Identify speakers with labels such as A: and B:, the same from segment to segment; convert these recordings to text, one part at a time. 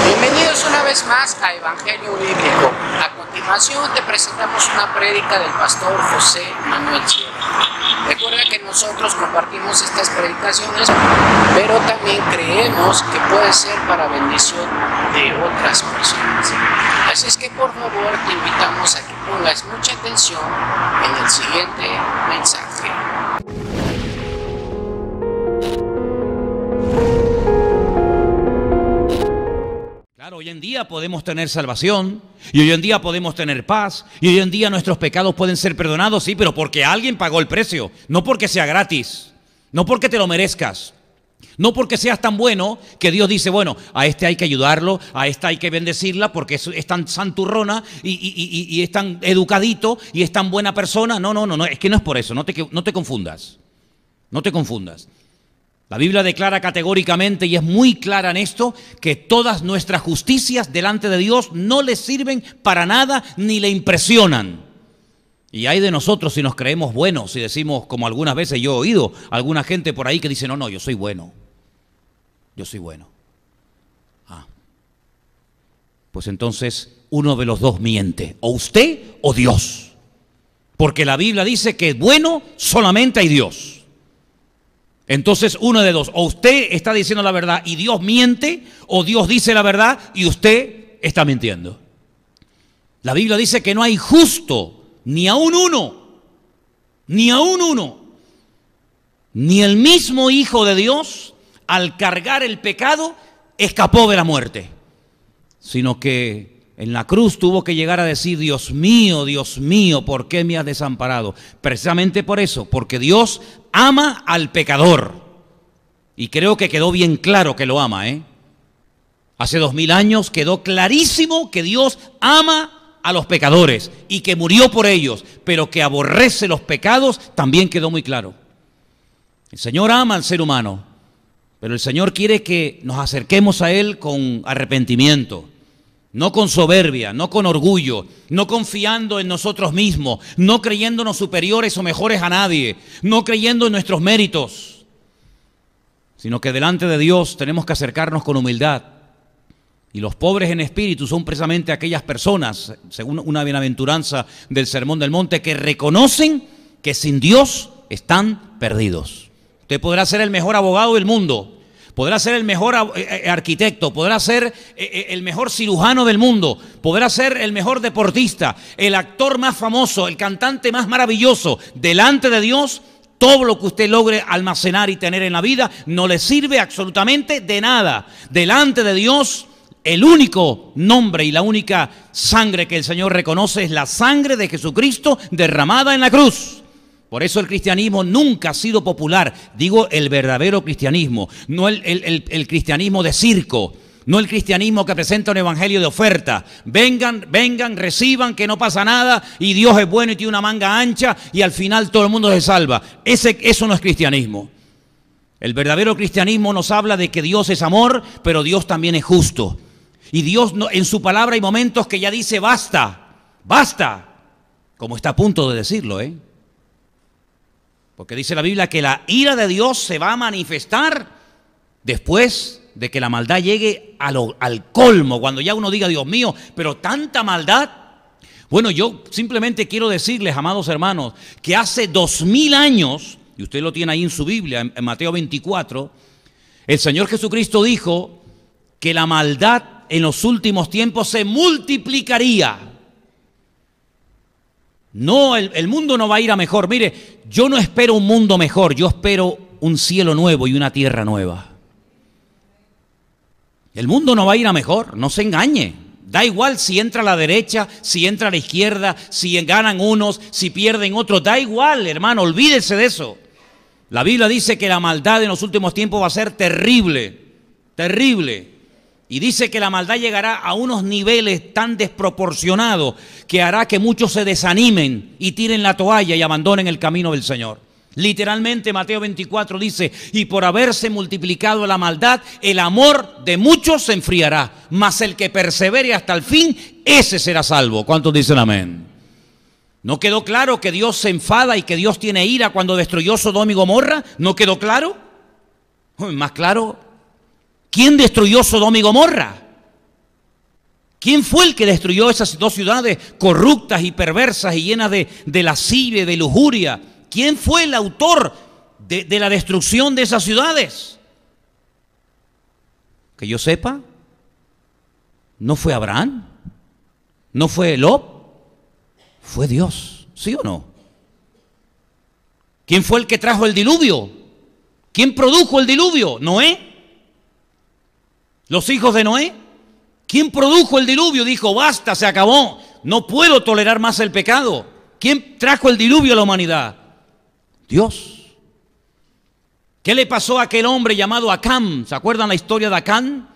A: Bienvenidos una vez más a Evangelio Bíblico. A continuación te presentamos una prédica del pastor José Manuel Sierra. Recuerda que nosotros compartimos estas predicaciones, pero también creemos que puede ser para bendición de otras personas. Así es que por favor te invitamos a que pongas mucha atención en el siguiente mensaje.
B: Claro, hoy en día podemos tener salvación, y hoy en día podemos tener paz, y hoy en día nuestros pecados pueden ser perdonados, sí, pero porque alguien pagó el precio, no porque sea gratis, no porque te lo merezcas, no porque seas tan bueno que Dios dice, bueno, a este hay que ayudarlo, a esta hay que bendecirla porque es tan santurrona y es tan educadito y es tan buena persona. No, es que no es por eso, no te confundas, no te confundas. La Biblia declara categóricamente, y es muy clara en esto, que todas nuestras justicias delante de Dios no le sirven para nada ni le impresionan. Y hay de nosotros si nos creemos buenos y decimos, como algunas veces yo he oído a alguna gente por ahí que dice, no, yo soy bueno. Yo soy bueno. Pues entonces uno de los dos miente, o usted o Dios. Porque la Biblia dice que bueno solamente hay Dios. Entonces uno de dos, o usted está diciendo la verdad y Dios miente, o Dios dice la verdad y usted está mintiendo. La Biblia dice que no hay justo, ni aun uno, ni aun uno. Ni el mismo Hijo de Dios, al cargar el pecado, escapó de la muerte, sino que en la cruz tuvo que llegar a decir, Dios mío, ¿por qué me has desamparado? Precisamente por eso, porque Dios ama al pecador. Y creo que quedó bien claro que lo ama, Hace 2000 años quedó clarísimo que Dios ama a los pecadores y que murió por ellos, pero que aborrece los pecados también quedó muy claro. El Señor ama al ser humano, pero el Señor quiere que nos acerquemos a Él con arrepentimiento. No con soberbia, no con orgullo, no confiando en nosotros mismos, no creyéndonos superiores o mejores a nadie, no creyendo en nuestros méritos, sino que delante de Dios tenemos que acercarnos con humildad. Y los pobres en espíritu son precisamente aquellas personas, según una bienaventuranza del Sermón del Monte, que reconocen que sin Dios están perdidos. Usted podrá ser el mejor abogado del mundo, podrá ser el mejor arquitecto, podrá ser el mejor cirujano del mundo, podrá ser el mejor deportista, el actor más famoso, el cantante más maravilloso. Delante de Dios, todo lo que usted logre almacenar y tener en la vida no le sirve absolutamente de nada. Delante de Dios, el único nombre y la única sangre que el Señor reconoce es la sangre de Jesucristo derramada en la cruz. Por eso el cristianismo nunca ha sido popular, digo el verdadero cristianismo, no el cristianismo de circo, no el cristianismo que presenta un evangelio de oferta. Vengan, reciban, que no pasa nada y Dios es bueno y tiene una manga ancha y al final todo el mundo se salva. Eso no es cristianismo. El verdadero cristianismo nos habla de que Dios es amor, pero Dios también es justo. Y Dios en su palabra hay momentos que ya dice basta, como está a punto de decirlo, Porque dice la Biblia que la ira de Dios se va a manifestar después de que la maldad llegue al colmo, cuando ya uno diga, Dios mío, pero tanta maldad. Bueno, yo simplemente quiero decirles, amados hermanos, que hace 2000 años, y usted lo tiene ahí en su Biblia, en Mateo 24, el Señor Jesucristo dijo que la maldad en los últimos tiempos se multiplicaría. No, el mundo no va a ir a mejor. Mire, yo no espero un mundo mejor, yo espero un cielo nuevo y una tierra nueva. El mundo no va a ir a mejor, no se engañe. Da igual si entra a la derecha, si entra a la izquierda, si ganan unos, si pierden otros, da igual, hermano, olvídese de eso. La Biblia dice que la maldad en los últimos tiempos va a ser terrible, terrible. Y dice que la maldad llegará a unos niveles tan desproporcionados que hará que muchos se desanimen y tiren la toalla y abandonen el camino del Señor. Literalmente Mateo 24 dice, y por haberse multiplicado la maldad, el amor de muchos se enfriará, mas el que persevere hasta el fin, ese será salvo. ¿Cuántos dicen amén? ¿No quedó claro que Dios se enfada y que Dios tiene ira cuando destruyó Sodoma y Gomorra? ¿No quedó claro? Más claro. ¿Quién destruyó Sodoma y Gomorra? ¿Quién fue el que destruyó esas dos ciudades corruptas y perversas y llenas de lascivia y de lujuria? ¿Quién fue el autor de la destrucción de esas ciudades? Que yo sepa, ¿no fue Abraham? ¿No fue Lot? Fue Dios, ¿sí o no? ¿Quién fue el que trajo el diluvio? ¿Quién produjo el diluvio? ¿Noé? ¿Los hijos de Noé? ¿Quién produjo el diluvio? Dijo, basta, se acabó, no puedo tolerar más el pecado. ¿Quién trajo el diluvio a la humanidad? Dios. ¿Qué le pasó a aquel hombre llamado Acán? ¿Se acuerdan la historia de Acán?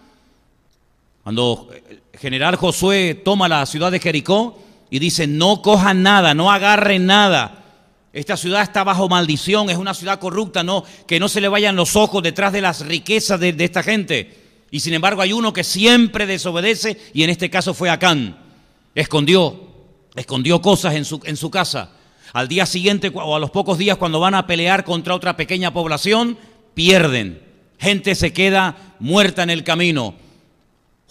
B: Cuando el general Josué toma la ciudad de Jericó y dice, no cojan nada, no agarren nada. Esta ciudad está bajo maldición, es una ciudad corrupta, no, que no se le vayan los ojos detrás de las riquezas de esta gente. Y sin embargo hay uno que siempre desobedece, y en este caso fue Acán. Escondió cosas en su casa. Al día siguiente o a los pocos días, cuando van a pelear contra otra pequeña población, pierden. Gente se queda muerta en el camino.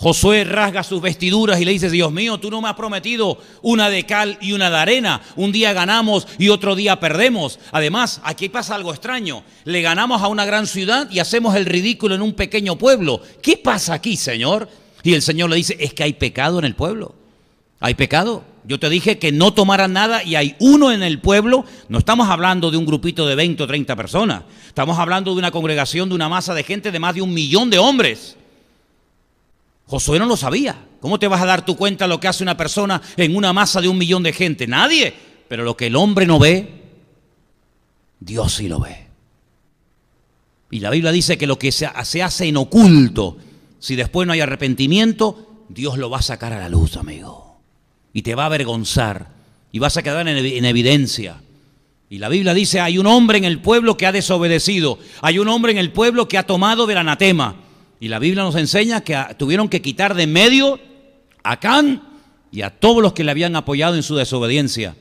B: Josué rasga sus vestiduras y le dice, Dios mío, tú no me has prometido una de cal y una de arena. Un día ganamos y otro día perdemos. Además, aquí pasa algo extraño. Le ganamos a una gran ciudad y hacemos el ridículo en un pequeño pueblo. ¿Qué pasa aquí, Señor? Y el Señor le dice, es que hay pecado en el pueblo. Hay pecado. Yo te dije que no tomaran nada y hay uno en el pueblo. No estamos hablando de un grupito de 20 o 30 personas. Estamos hablando de una congregación, de una masa de gente de más de 1 millón de hombres. Josué no lo sabía. ¿Cómo te vas a dar tu cuenta de lo que hace una persona en una masa de 1 millón de gente? Nadie. Pero lo que el hombre no ve, Dios sí lo ve. Y la Biblia dice que lo que se hace en oculto, si después no hay arrepentimiento, Dios lo va a sacar a la luz, amigo. Y te va a avergonzar. Y vas a quedar en evidencia. Y la Biblia dice, hay un hombre en el pueblo que ha desobedecido. Hay un hombre en el pueblo que ha tomado del anatema. Y la Biblia nos enseña que tuvieron que quitar de en medio a Acán y a todos los que le habían apoyado en su desobediencia.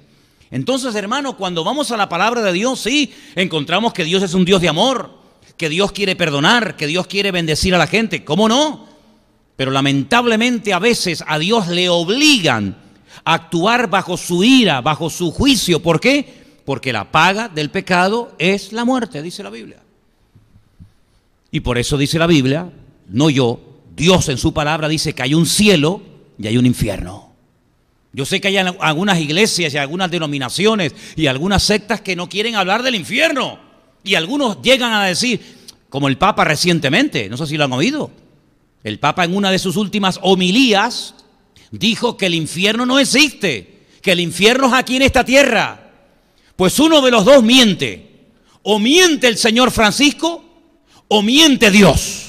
B: Entonces, hermano, cuando vamos a la palabra de Dios, sí, encontramos que Dios es un Dios de amor, que Dios quiere perdonar, que Dios quiere bendecir a la gente. ¿Cómo no? Pero lamentablemente a veces a Dios le obligan a actuar bajo su ira, bajo su juicio. ¿Por qué? Porque la paga del pecado es la muerte, dice la Biblia. Y por eso dice la Biblia, no yo, Dios en su palabra dice que hay un cielo y hay un infierno. Yo sé que hay algunas iglesias y algunas denominaciones y algunas sectas que no quieren hablar del infierno. Y algunos llegan a decir, como el Papa recientemente, no sé si lo han oído. El Papa en una de sus últimas homilías dijo que el infierno no existe, que el infierno es aquí en esta tierra. Pues uno de los dos miente. O miente el señor Francisco o miente Dios.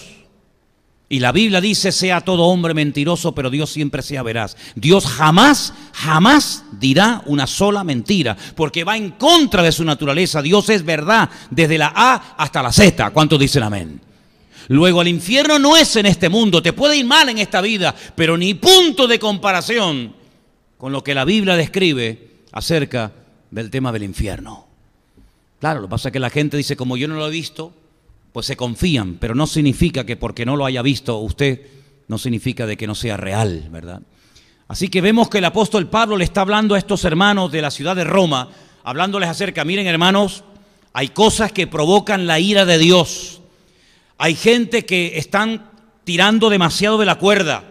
B: Y la Biblia dice, sea todo hombre mentiroso, pero Dios siempre sea veraz. Dios jamás, jamás dirá una sola mentira, porque va en contra de su naturaleza. Dios es verdad desde la A hasta la Z. ¿Cuántos dicen amén? Luego, el infierno no es en este mundo. Te puede ir mal en esta vida, pero ni punto de comparación con lo que la Biblia describe acerca del tema del infierno. Claro, lo que pasa es que la gente dice, como yo no lo he visto, pues se confían, pero no significa que porque no lo haya visto usted, no significa de que no sea real, ¿verdad? Así que vemos que el apóstol Pablo le está hablando a estos hermanos de la ciudad de Roma, hablándoles acerca, miren hermanos, hay cosas que provocan la ira de Dios. Hay gente que están tirando demasiado de la cuerda.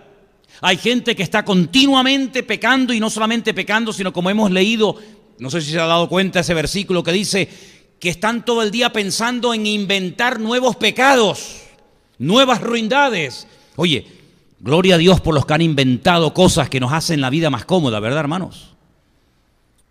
B: Hay gente que está continuamente pecando, y no solamente pecando, sino como hemos leído, no sé si se ha dado cuenta ese versículo que dice que están todo el día pensando en inventar nuevos pecados, nuevas ruindades. Oye, gloria a Dios por los que han inventado cosas que nos hacen la vida más cómoda, ¿verdad, hermanos?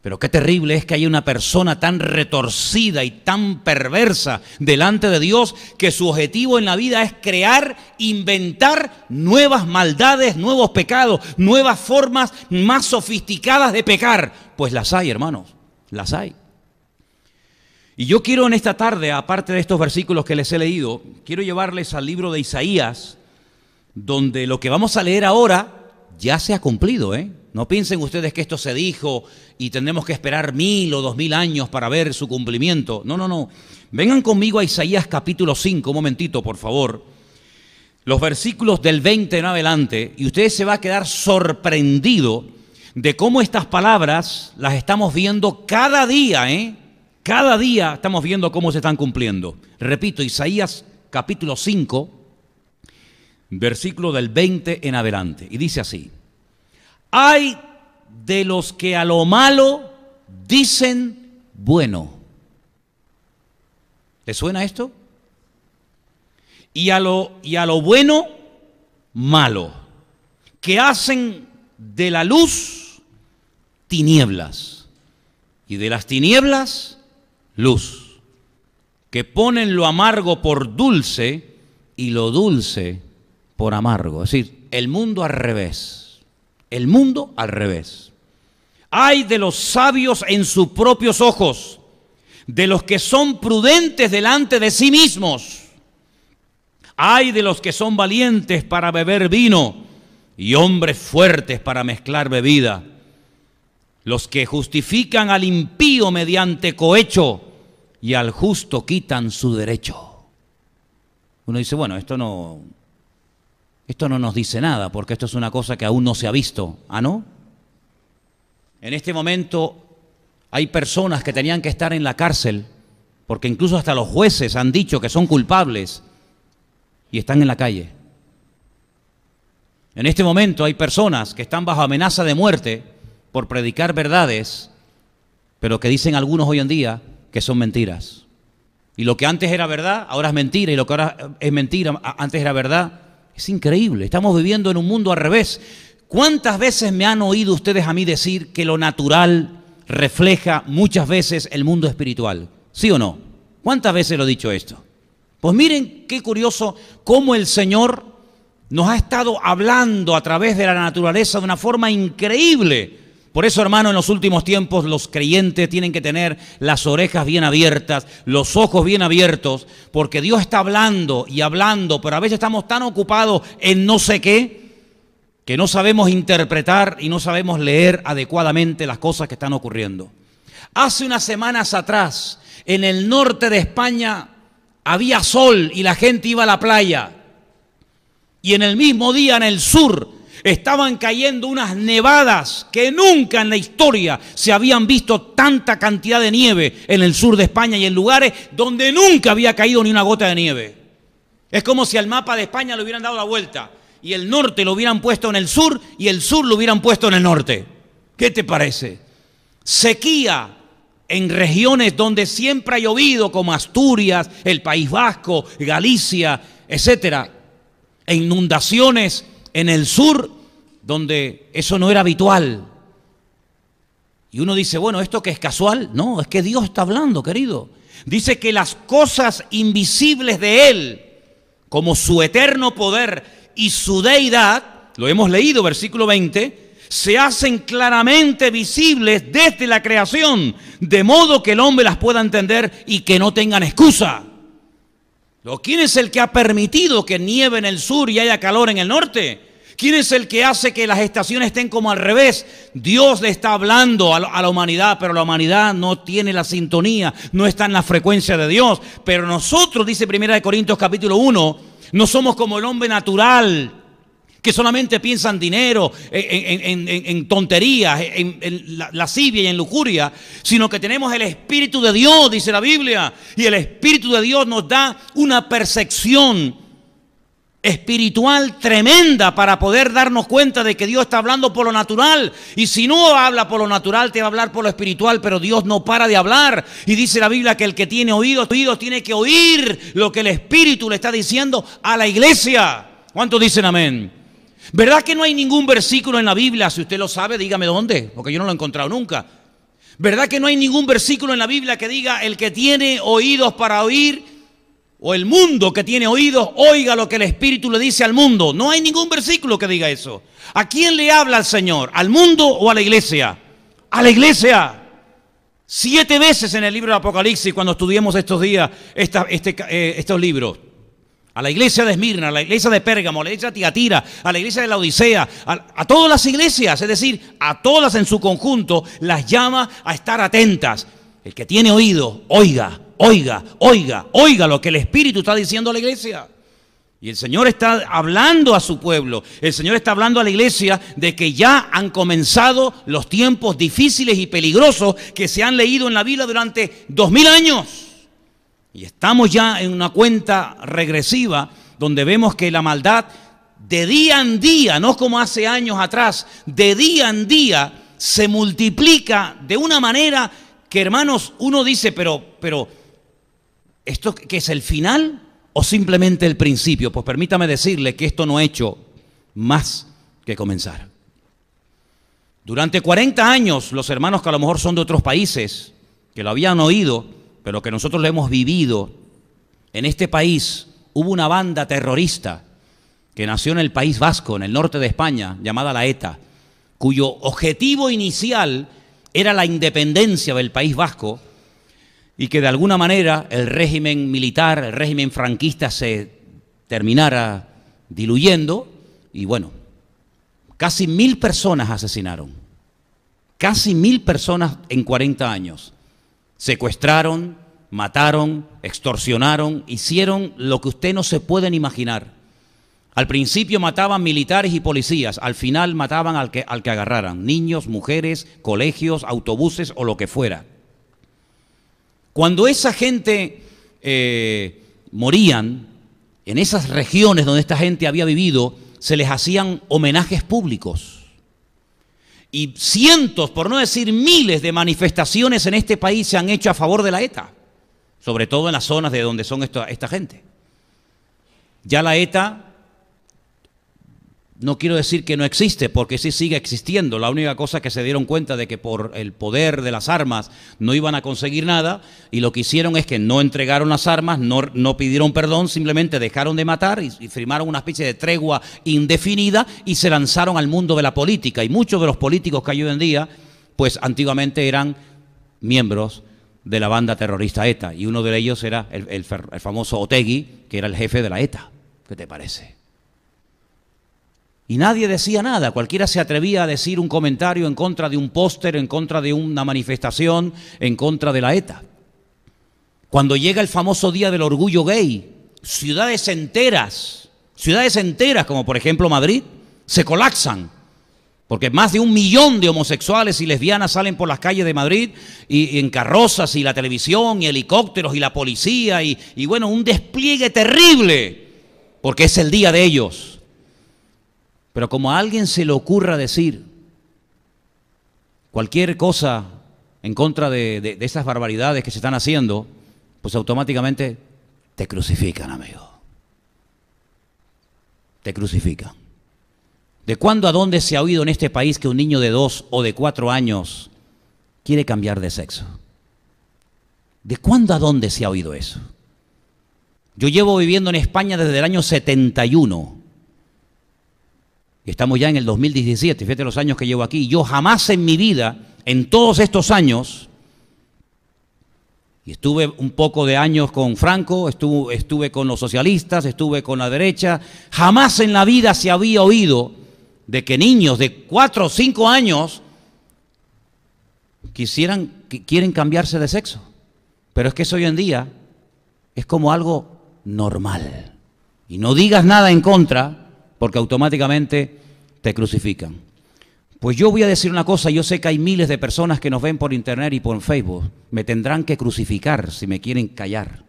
B: Pero qué terrible es que haya una persona tan retorcida y tan perversa delante de Dios que su objetivo en la vida es crear, inventar nuevas maldades, nuevos pecados, nuevas formas más sofisticadas de pecar. Pues las hay, hermanos, las hay. Y yo quiero en esta tarde, aparte de estos versículos que les he leído, quiero llevarles al libro de Isaías, donde lo que vamos a leer ahora ya se ha cumplido, ¿eh? No piensen ustedes que esto se dijo y tendremos que esperar 1000 o 2000 años para ver su cumplimiento. No, no, no. Vengan conmigo a Isaías capítulo 5, un momentito, por favor. los versículos del 20 en adelante, y usted se va a quedar sorprendido de cómo estas palabras las estamos viendo cada día, Cada día estamos viendo cómo se están cumpliendo. Repito, Isaías capítulo 5, versículo del 20 en adelante. Y dice así: hay de los que a lo malo dicen bueno. ¿Le suena esto? Y a lo bueno, malo. Que hacen de la luz tinieblas. Y de las tinieblas, luz. Que ponen lo amargo por dulce y lo dulce por amargo. Es decir, el mundo al revés. El mundo al revés. Ay de los sabios en sus propios ojos, de los que son prudentes delante de sí mismos. Ay de los que son valientes para beber vino y hombres fuertes para mezclar bebida. Los que justifican al impío mediante cohecho y al justo quitan su derecho. Uno dice, bueno, esto no nos dice nada, porque esto es una cosa que aún no se ha visto. ¿Ah, no? En este momento hay personas que tenían que estar en la cárcel, porque incluso hasta los jueces han dicho que son culpables y están en la calle. En este momento hay personas que están bajo amenaza de muerte por predicar verdades, pero que dicen algunos hoy en día que son mentiras. Y lo que antes era verdad, ahora es mentira, y lo que ahora es mentira, antes era verdad. Es increíble, estamos viviendo en un mundo al revés. ¿Cuántas veces me han oído ustedes a mí decir que lo natural refleja muchas veces el mundo espiritual? ¿Sí o no? ¿Cuántas veces lo he dicho esto? Pues miren qué curioso cómo el Señor nos ha estado hablando a través de la naturaleza de una forma increíble. Por eso, hermano, en los últimos tiempos los creyentes tienen que tener las orejas bien abiertas, los ojos bien abiertos, porque Dios está hablando y hablando, pero a veces estamos tan ocupados en no sé qué, que no sabemos interpretar y no sabemos leer adecuadamente las cosas que están ocurriendo. Hace unas semanas atrás, en el norte de España, había sol y la gente iba a la playa. Y en el mismo día, en el sur, estaban cayendo unas nevadas que nunca en la historia se habían visto tanta cantidad de nieve en el sur de España y en lugares donde nunca había caído ni una gota de nieve. Es como si al mapa de España le hubieran dado la vuelta y el norte lo hubieran puesto en el sur y el sur lo hubieran puesto en el norte. ¿Qué te parece? Sequía en regiones donde siempre ha llovido, como Asturias, el País Vasco, Galicia, etcétera. E inundaciones en el sur, donde eso no era habitual. Y uno dice, bueno, ¿esto qué es casual? No, es que Dios está hablando, querido. Dice que las cosas invisibles de Él, como su eterno poder y su deidad, lo hemos leído, versículo 20, se hacen claramente visibles desde la creación, de modo que el hombre las pueda entender y que no tengan excusa. ¿Quién es el que ha permitido que nieve en el sur y haya calor en el norte? ¿Quién es el que hace que las estaciones estén como al revés? Dios le está hablando a la humanidad, pero la humanidad no tiene la sintonía, no está en la frecuencia de Dios. Pero nosotros, dice 1 Corintios capítulo 1, no somos como el hombre natural, que solamente piensa en dinero, en tonterías, en lascivia y en lujuria, sino que tenemos el Espíritu de Dios, dice la Biblia, y el Espíritu de Dios nos da una percepción espiritual tremenda para poder darnos cuenta de que Dios está hablando por lo natural. Y si no habla por lo natural, te va a hablar por lo espiritual, pero Dios no para de hablar. Y dice la Biblia que el que tiene oídos tiene que oír lo que el Espíritu le está diciendo a la iglesia. ¿Cuántos dicen amén? ¿Verdad que no hay ningún versículo en la Biblia? Si usted lo sabe, dígame dónde, porque yo no lo he encontrado nunca. ¿Verdad que no hay ningún versículo en la Biblia que diga el que tiene oídos para oír, o el mundo que tiene oídos, oiga lo que el Espíritu le dice al mundo? No hay ningún versículo que diga eso. ¿A quién le habla el Señor? ¿Al mundo o a la iglesia? A la iglesia. 7 veces en el libro de Apocalipsis, cuando estudiemos estos días estos libros. A la iglesia de Esmirna, a la iglesia de Pérgamo, a la iglesia de Tiatira, a la iglesia de la Odisea, a todas las iglesias, es decir, a todas en su conjunto, las llama a estar atentas. El que tiene oído, oiga, oiga, oiga, oiga lo que el Espíritu está diciendo a la iglesia. Y el Señor está hablando a su pueblo, el Señor está hablando a la iglesia de que ya han comenzado los tiempos difíciles y peligrosos que se han leído en la Biblia durante 2000 años. Y estamos ya en una cuenta regresiva donde vemos que la maldad de día en día, no como hace años atrás, de día en día se multiplica de una manera que, hermanos, uno dice, pero ¿esto qué es el final o simplemente el principio? Pues permítame decirle que esto no ha hecho más que comenzar. Durante 40 años, los hermanos que a lo mejor son de otros países, que lo habían oído, pero que nosotros lo hemos vivido, en este país hubo una banda terrorista que nació en el País Vasco, en el norte de España, llamada la ETA, cuyo objetivo inicial era la independencia del País Vasco, y que de alguna manera el régimen militar, el régimen franquista se terminara diluyendo, y bueno, casi 1000 personas asesinaron, casi 1000 personas en 40 años, secuestraron, mataron, extorsionaron, hicieron lo que usted no se pueden imaginar. Al principio mataban militares y policías, al final mataban al que agarraran, niños, mujeres, colegios, autobuses o lo que fuera. Cuando esa gente morían, en esas regiones donde esta gente había vivido, se les hacían homenajes públicos. Y cientos, por no decir miles, de manifestaciones en este país se han hecho a favor de la ETA, sobre todo en las zonas de donde son esta gente. Ya la ETA, no quiero decir que no existe, porque sí sigue existiendo. La única cosa que se dieron cuenta de que por el poder de las armas no iban a conseguir nada, y lo que hicieron es que no entregaron las armas, no pidieron perdón, simplemente dejaron de matar y firmaron una especie de tregua indefinida y se lanzaron al mundo de la política. Y muchos de los políticos que hay hoy en día, pues antiguamente eran miembros de la banda terrorista ETA, y uno de ellos era el famoso Otegi, que era el jefe de la ETA. ¿Qué te parece? Y nadie decía nada, cualquiera se atrevía a decir un comentario en contra de un póster, en contra de una manifestación, en contra de la ETA. Cuando llega el famoso Día del Orgullo Gay, ciudades enteras como por ejemplo Madrid, se colapsan, porque más de 1 millón de homosexuales y lesbianas salen por las calles de Madrid y en carrozas, y la televisión, y helicópteros, y la policía, y bueno, un despliegue terrible, porque es el día de ellos. Pero como a alguien se le ocurra decir cualquier cosa en contra de esas barbaridades que se están haciendo, pues automáticamente te crucifican, amigo. Te crucifican. ¿De cuándo a dónde se ha oído en este país que un niño de 2 o de 4 años quiere cambiar de sexo? ¿De cuándo a dónde se ha oído eso? Yo llevo viviendo en España desde el año 71. Estamos ya en el 2017, fíjate los años que llevo aquí. Yo jamás en mi vida, en todos estos años, y estuve un poco de años con Franco, estuve con los socialistas, estuve con la derecha, jamás en la vida se había oído de que niños de 4 o 5 años quieren cambiarse de sexo. Pero es que eso hoy en día es como algo normal. Y no digas nada en contra, porque automáticamente te crucifican. Pues yo voy a decir una cosa, yo sé que hay miles de personas que nos ven por internet y por Facebook, me tendrán que crucificar si me quieren callar.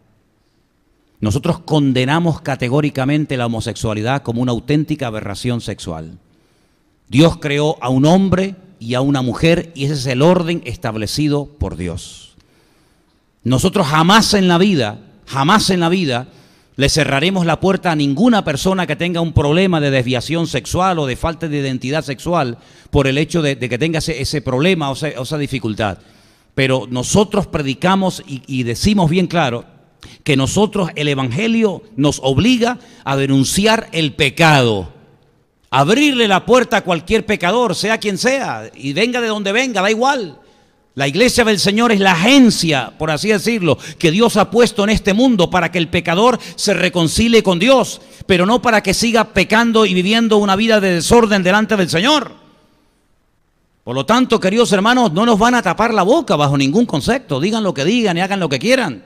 B: Nosotros condenamos categóricamente la homosexualidad como una auténtica aberración sexual. Dios creó a un hombre y a una mujer, y ese es el orden establecido por Dios. Nosotros jamás en la vida, le cerraremos la puerta a ninguna persona que tenga un problema de desviación sexual o de falta de identidad sexual por el hecho de que tenga ese problema o esa dificultad. Pero nosotros predicamos y decimos bien claro que nosotros, el Evangelio nos obliga a denunciar el pecado, abrirle la puerta a cualquier pecador, sea quien sea, y venga de donde venga, da igual. La iglesia del Señor es la agencia, por así decirlo, que Dios ha puesto en este mundo para que el pecador se reconcilie con Dios, pero no para que siga pecando y viviendo una vida de desorden delante del Señor. Por lo tanto, queridos hermanos, no nos van a tapar la boca bajo ningún concepto. Digan lo que digan y hagan lo que quieran.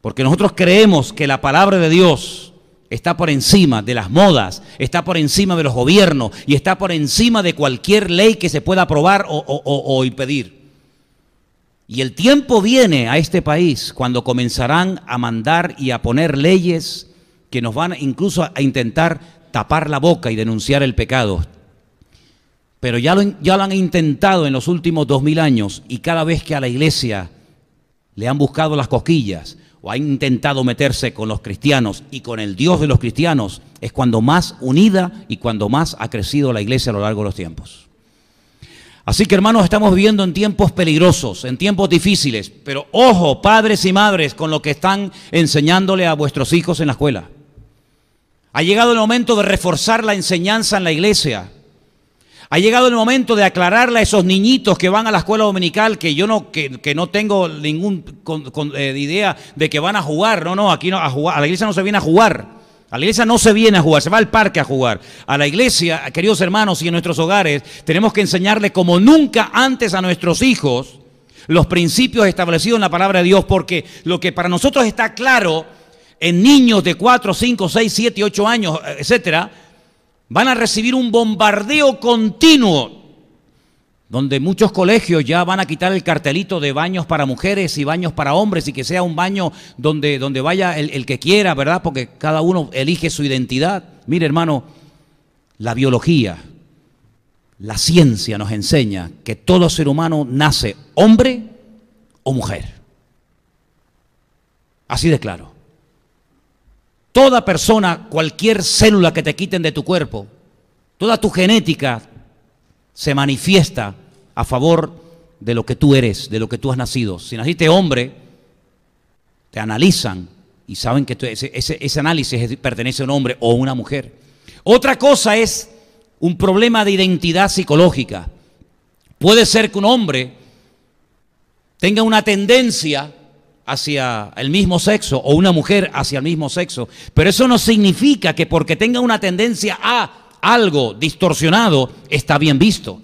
B: Porque nosotros creemos que la palabra de Dios está por encima de las modas, está por encima de los gobiernos y está por encima de cualquier ley que se pueda aprobar o impedir. Y el tiempo viene a este país cuando comenzarán a mandar y a poner leyes que nos van incluso a intentar tapar la boca y denunciar el pecado. Pero ya lo han intentado en los últimos 2000 años y cada vez que a la iglesia le han buscado las cosquillas o han intentado meterse con los cristianos y con el Dios de los cristianos, es cuando más unida y cuando más ha crecido la iglesia a lo largo de los tiempos. Así que, hermanos, estamos viviendo en tiempos peligrosos, en tiempos difíciles, pero ojo, padres y madres, con lo que están enseñándole a vuestros hijos en la escuela. Ha llegado el momento de reforzar la enseñanza en la iglesia. Ha llegado el momento de aclararle a esos niñitos que van a la escuela dominical que yo no tengo ninguna idea de que van a jugar. No, aquí no, a jugar, a la iglesia no se viene a jugar. A la iglesia no se viene a jugar, se va al parque a jugar. A la iglesia, queridos hermanos, y en nuestros hogares tenemos que enseñarle como nunca antes a nuestros hijos los principios establecidos en la palabra de Dios, porque lo que para nosotros está claro en niños de 4, 5, 6, 7, 8 años, etcétera, van a recibir un bombardeo continuo, donde muchos colegios ya van a quitar el cartelito de baños para mujeres y baños para hombres y que sea un baño donde vaya el que quiera, ¿verdad? Porque cada uno elige su identidad. Mire, hermano, la biología, la ciencia nos enseña que todo ser humano nace hombre o mujer. Así de claro. Toda persona, cualquier célula que te quiten de tu cuerpo, toda tu genética se manifiesta a favor de lo que tú eres, de lo que tú has nacido. Si naciste hombre, te analizan y saben que ese análisis pertenece a un hombre o a una mujer. Otra cosa es un problema de identidad psicológica. Puede ser que un hombre tenga una tendencia hacia el mismo sexo o una mujer hacia el mismo sexo, pero eso no significa que porque tenga una tendencia a algo distorsionado está bien visto.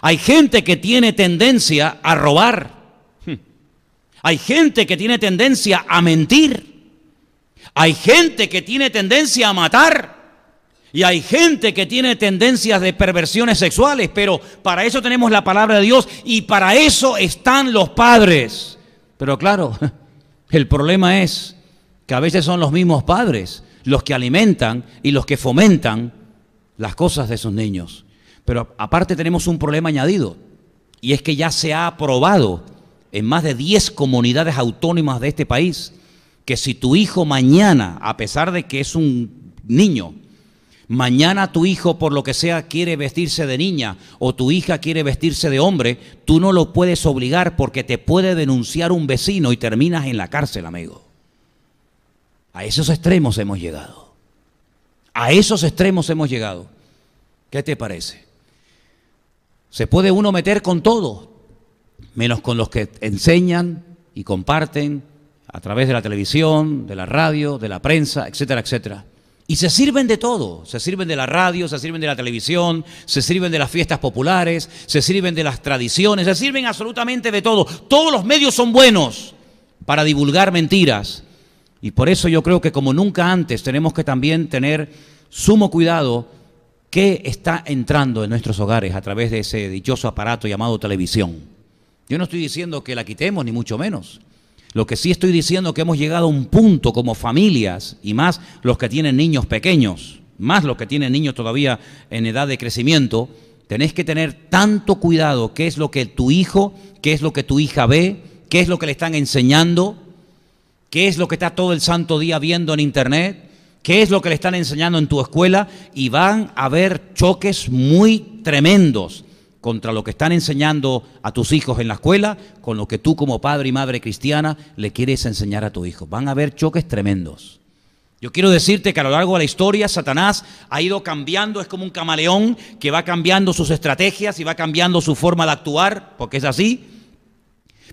B: Hay gente que tiene tendencia a robar. Hay gente que tiene tendencia a mentir. Hay gente que tiene tendencia a matar. Y hay gente que tiene tendencias de perversiones sexuales, pero para eso tenemos la palabra de Dios y para eso están los padres. Pero claro, el problema es que a veces son los mismos padres los que alimentan y los que fomentan las cosas de sus niños. Pero aparte tenemos un problema añadido, y es que ya se ha aprobado en más de 10 comunidades autónomas de este país que si tu hijo mañana, a pesar de que es un niño, mañana tu hijo por lo que sea quiere vestirse de niña o tu hija quiere vestirse de hombre, tú no lo puedes obligar porque te puede denunciar un vecino y terminas en la cárcel, amigo. A esos extremos hemos llegado. A esos extremos hemos llegado. ¿Qué te parece? Se puede uno meter con todo, menos con los que enseñan y comparten a través de la televisión, de la radio, de la prensa, etcétera, etcétera. Y se sirven de todo, se sirven de la radio, se sirven de la televisión, se sirven de las fiestas populares, se sirven de las tradiciones, se sirven absolutamente de todo. Todos los medios son buenos para divulgar mentiras. Y por eso yo creo que como nunca antes tenemos que también tener sumo cuidado qué está entrando en nuestros hogares a través de ese dichoso aparato llamado televisión. Yo no estoy diciendo que la quitemos, ni mucho menos. Lo que sí estoy diciendo es que hemos llegado a un punto como familias, y más los que tienen niños pequeños, más los que tienen niños todavía en edad de crecimiento, tenés que tener tanto cuidado qué es lo que tu hijo, qué es lo que tu hija ve, qué es lo que le están enseñando, qué es lo que está todo el santo día viendo en internet, qué es lo que le están enseñando en tu escuela, y van a haber choques muy tremendos contra lo que están enseñando a tus hijos en la escuela, con lo que tú como padre y madre cristiana le quieres enseñar a tu hijo. Van a haber choques tremendos. Yo quiero decirte que a lo largo de la historia Satanás ha ido cambiando, es como un camaleón que va cambiando sus estrategias y va cambiando su forma de actuar, porque es así.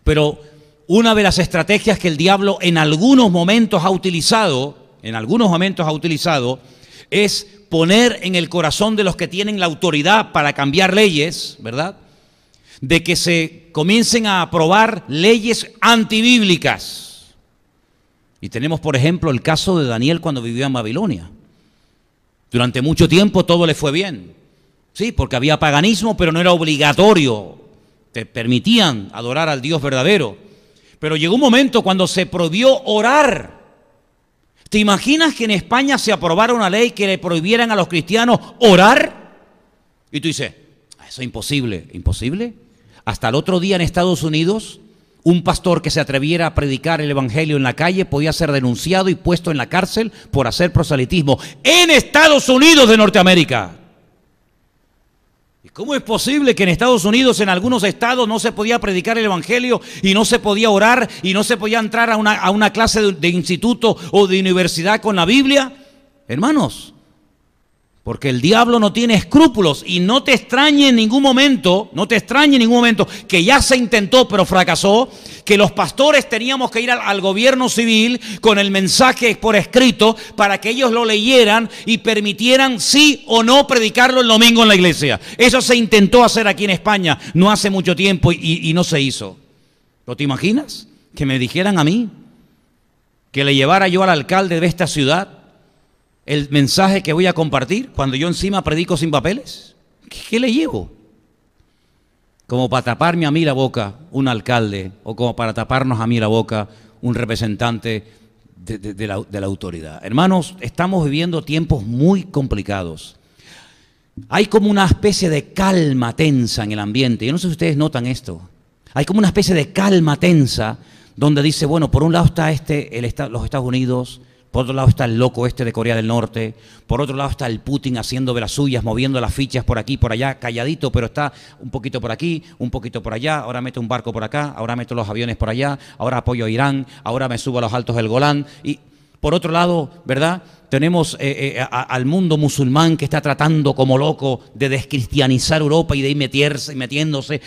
B: Pero una de las estrategias que el diablo en algunos momentos ha utilizado, es poner en el corazón de los que tienen la autoridad para cambiar leyes, ¿verdad?, de que se comiencen a aprobar leyes antibíblicas. Y tenemos, por ejemplo, el caso de Daniel cuando vivió en Babilonia. Durante mucho tiempo todo le fue bien. Sí, porque había paganismo, pero no era obligatorio. Te permitían adorar al Dios verdadero. Pero llegó un momento cuando se prohibió orar. ¿Te imaginas que en España se aprobara una ley que le prohibieran a los cristianos orar? Y tú dices, eso es imposible. ¿Imposible? Hasta el otro día en Estados Unidos, un pastor que se atreviera a predicar el evangelio en la calle podía ser denunciado y puesto en la cárcel por hacer proselitismo en Estados Unidos de Norteamérica. ¿Y cómo es posible que en Estados Unidos, en algunos estados, no se podía predicar el evangelio y no se podía orar y no se podía entrar a una clase de instituto o de universidad con la Biblia? Hermanos, porque el diablo no tiene escrúpulos y no te extrañe en ningún momento, que ya se intentó pero fracasó, que los pastores teníamos que ir al gobierno civil con el mensaje por escrito para que ellos lo leyeran y permitieran sí o no predicarlo el domingo en la iglesia. Eso se intentó hacer aquí en España no hace mucho tiempo y no se hizo. ¿No te imaginas? Que me dijeran a mí, que le llevara yo al alcalde de esta ciudad el mensaje que voy a compartir cuando yo encima predico sin papeles. ¿Qué le llevo? Como para taparme a mí la boca un alcalde o como para taparnos a mí la boca un representante de la autoridad. Hermanos, estamos viviendo tiempos muy complicados. Hay como una especie de calma tensa en el ambiente. Yo no sé si ustedes notan esto. Hay como una especie de calma tensa donde dice, bueno, por un lado está los Estados Unidos, por otro lado está el loco este de Corea del Norte, por otro lado está el Putin haciendo de las suyas, moviendo las fichas por aquí, por allá, calladito, pero está un poquito por aquí, un poquito por allá, ahora mete un barco por acá, ahora meto los aviones por allá, ahora apoyo a Irán, ahora me subo a los altos del Golán. Y por otro lado, ¿verdad?, tenemos al mundo musulmán que está tratando como loco de descristianizar Europa y de ir metiéndose.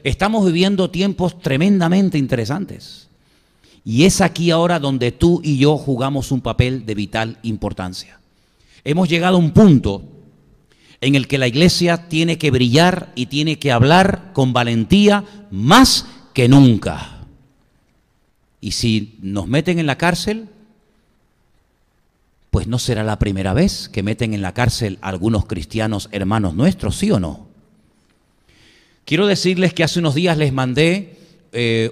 B: Estamos viviendo tiempos tremendamente interesantes. Y es aquí ahora donde tú y yo jugamos un papel de vital importancia. Hemos llegado a un punto en el que la iglesia tiene que brillar y tiene que hablar con valentía más que nunca. Y si nos meten en la cárcel, pues no será la primera vez que meten en la cárcel a algunos cristianos hermanos nuestros, ¿sí o no? Quiero decirles que hace unos días les mandé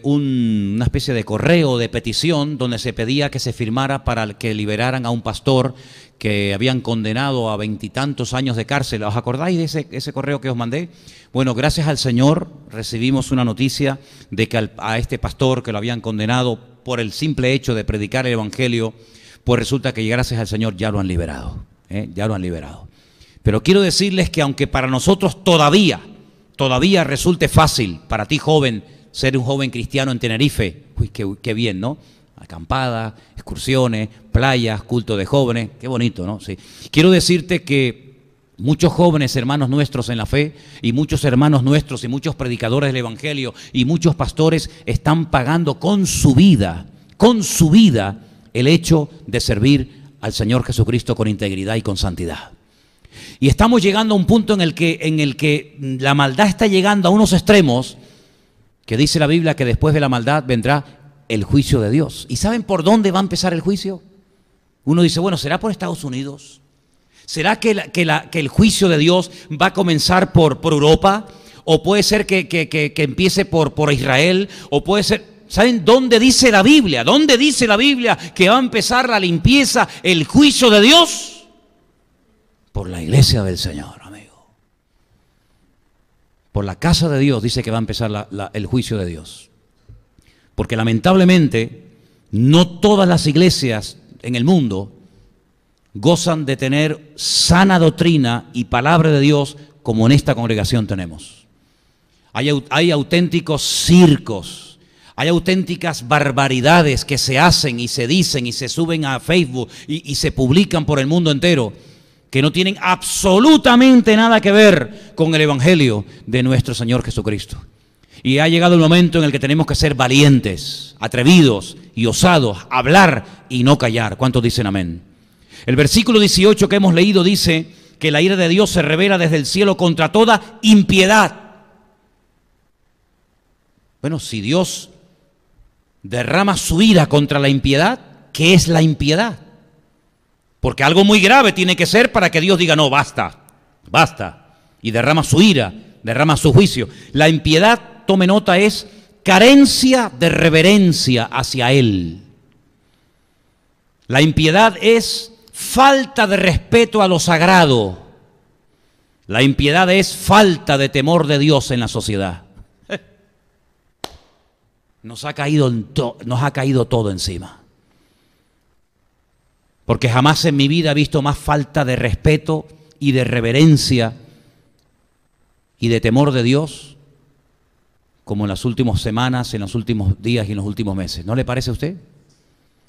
B: una especie de correo de petición donde se pedía que se firmara para que liberaran a un pastor que habían condenado a 20 y tantos años de cárcel. ¿Os acordáis de ese correo que os mandé? Bueno, gracias al Señor recibimos una noticia de que a este pastor que lo habían condenado por el simple hecho de predicar el evangelio, pues resulta que gracias al Señor ya lo han liberado, ya lo han liberado. Pero quiero decirles que aunque para nosotros todavía resulte fácil, para ti joven, ser un joven cristiano en Tenerife, uy, qué bien, ¿no? Acampada, excursiones, playas, culto de jóvenes, qué bonito, ¿no? Sí. Quiero decirte que muchos jóvenes hermanos nuestros en la fe y muchos hermanos nuestros y muchos predicadores del evangelio y muchos pastores están pagando con su vida el hecho de servir al Señor Jesucristo con integridad y con santidad. Y estamos llegando a un punto en el que la maldad está llegando a unos extremos que dice la Biblia que después de la maldad vendrá el juicio de Dios. ¿Y saben por dónde va a empezar el juicio? Uno dice, bueno, ¿será por Estados Unidos? ¿Será que el juicio de Dios va a comenzar por Europa? ¿O puede ser que empiece por Israel? ¿O puede ser? ¿Saben dónde dice la Biblia? ¿Dónde dice la Biblia que va a empezar la limpieza, el juicio de Dios? Por la iglesia del Señor, amigo. Por la casa de Dios dice que va a empezar el juicio de Dios. Porque lamentablemente no todas las iglesias en el mundo gozan de tener sana doctrina y palabra de Dios como en esta congregación tenemos. Hay auténticos circos, hay auténticas barbaridades que se hacen y se dicen y se suben a Facebook y se publican por el mundo entero, que no tienen absolutamente nada que ver con el evangelio de nuestro Señor Jesucristo. Y ha llegado el momento en el que tenemos que ser valientes, atrevidos y osados, hablar y no callar. ¿Cuántos dicen amén? El versículo 18 que hemos leído dice que la ira de Dios se revela desde el cielo contra toda impiedad. Bueno, si Dios derrama su ira contra la impiedad. ¿Qué es la impiedad? Porque algo muy grave tiene que ser para que Dios diga, no, basta, basta. Y derrama su ira, derrama su juicio. La impiedad, tome nota, es carencia de reverencia hacia Él. La impiedad es falta de respeto a lo sagrado. La impiedad es falta de temor de Dios en la sociedad. Nos ha caído todo encima. Porque jamás en mi vida he visto más falta de respeto y de reverencia y de temor de Dios como en las últimas semanas, en los últimos días y en los últimos meses. ¿No le parece a usted?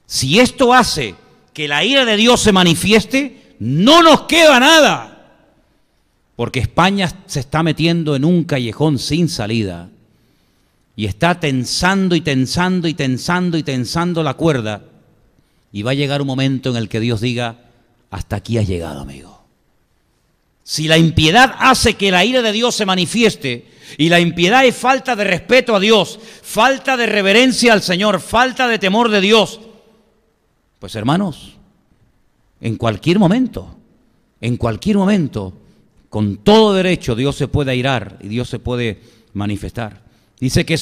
B: Si esto hace que la ira de Dios se manifieste, no nos queda nada. Porque España se está metiendo en un callejón sin salida y está tensando y tensando y tensando y tensando la cuerda, y va a llegar un momento en el que Dios diga, hasta aquí has llegado, amigo. Si la impiedad hace que la ira de Dios se manifieste, y la impiedad es falta de respeto a Dios, falta de reverencia al Señor, falta de temor de Dios, pues hermanos, en cualquier momento, con todo derecho Dios se puede airar y Dios se puede manifestar. Dice que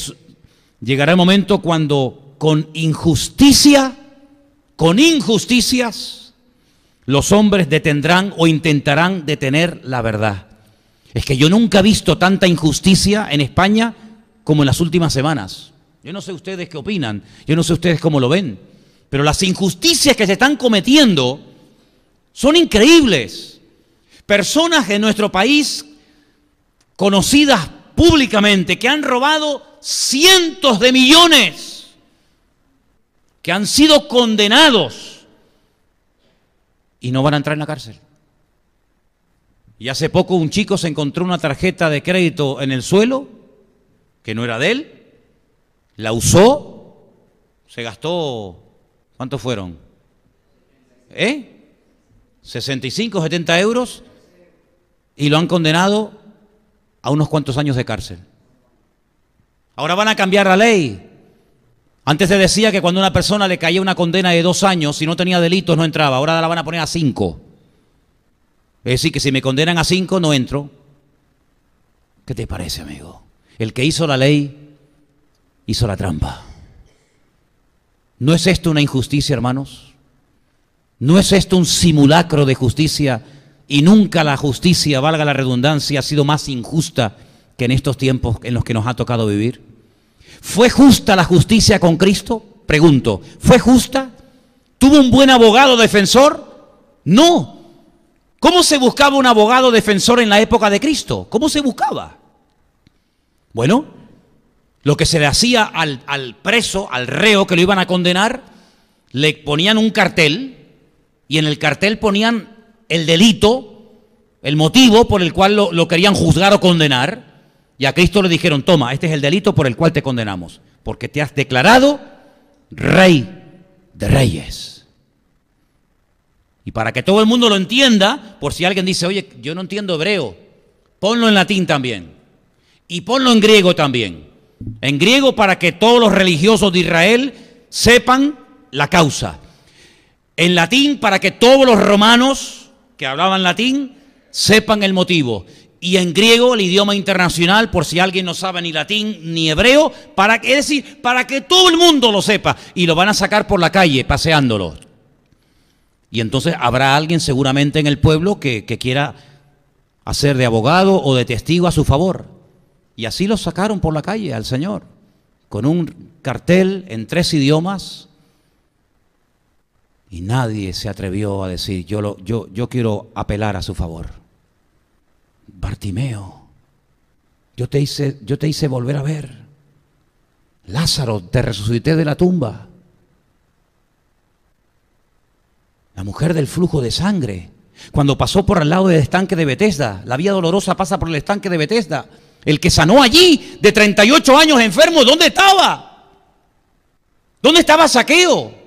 B: llegará el momento cuando con injusticias, los hombres detendrán o intentarán detener la verdad. Es que yo nunca he visto tanta injusticia en España como en las últimas semanas. Yo no sé ustedes qué opinan, yo no sé ustedes cómo lo ven, pero las injusticias que se están cometiendo son increíbles. Personas de nuestro país, conocidas públicamente, que han robado cientos de millones, que han sido condenados y no van a entrar en la cárcel. Y hace poco un chico se encontró una tarjeta de crédito en el suelo, que no era de él, la usó, se gastó, ¿cuántos fueron? 65, 70 euros, y lo han condenado a unos cuantos años de cárcel. Ahora van a cambiar la ley. Antes se decía que cuando a una persona le caía una condena de 2 años, si no tenía delitos no entraba, ahora la van a poner a 5. Es decir, que si me condenan a 5 no entro. ¿Qué te parece, amigo? El que hizo la ley hizo la trampa. ¿No es esto una injusticia, hermanos? ¿No es esto un simulacro de justicia? Y nunca la justicia, valga la redundancia, ha sido más injusta que en estos tiempos en los que nos ha tocado vivir. ¿Fue justa la justicia con Cristo? Pregunto, ¿fue justa? ¿Tuvo un buen abogado defensor? No. ¿Cómo se buscaba un abogado defensor en la época de Cristo? ¿Cómo se buscaba? Bueno, lo que se le hacía al preso, al reo que lo iban a condenar, le ponían un cartel y en el cartel ponían el delito, el motivo por el cual lo querían juzgar o condenar, y a Cristo le dijeron, toma, este es el delito por el cual te condenamos, porque te has declarado Rey de Reyes. Y para que todo el mundo lo entienda, por si alguien dice, oye, yo no entiendo hebreo, ponlo en latín también, y ponlo en griego también. En griego para que todos los religiosos de Israel sepan la causa. En latín para que todos los romanos que hablaban latín sepan el motivo. Y en griego, el idioma internacional, por si alguien no sabe ni latín ni hebreo, es decir, para que todo el mundo lo sepa. Y lo van a sacar por la calle paseándolo. Y entonces habrá alguien seguramente en el pueblo que quiera hacer de abogado o de testigo a su favor. Y así lo sacaron por la calle al Señor, con un cartel en 3 idiomas. Y nadie se atrevió a decir, yo quiero apelar a su favor. Bartimeo, yo te hice volver a ver. Lázaro, te resucité de la tumba. La mujer del flujo de sangre, cuando pasó por al lado del estanque de Betesda, la vía dolorosa pasa por el estanque de Betesda. El que sanó allí, de 38 años enfermo, ¿dónde estaba? ¿Dónde estaba Zaqueo?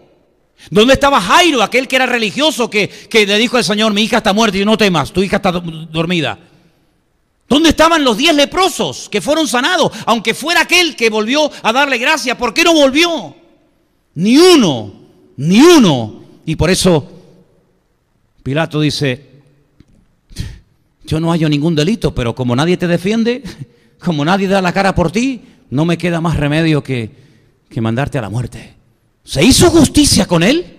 B: ¿Dónde estaba Jairo, aquel que era religioso, que le dijo al Señor, mi hija está muerta y no temas, tu hija está dormida? ¿Dónde estaban los 10 leprosos que fueron sanados? Aunque fuera aquel que volvió a darle gracia, ¿por qué no volvió? Ni uno, ni uno. Y por eso Pilato dice, yo no hallo ningún delito, pero como nadie te defiende, como nadie da la cara por ti, no me queda más remedio que mandarte a la muerte. ¿Se hizo justicia con él?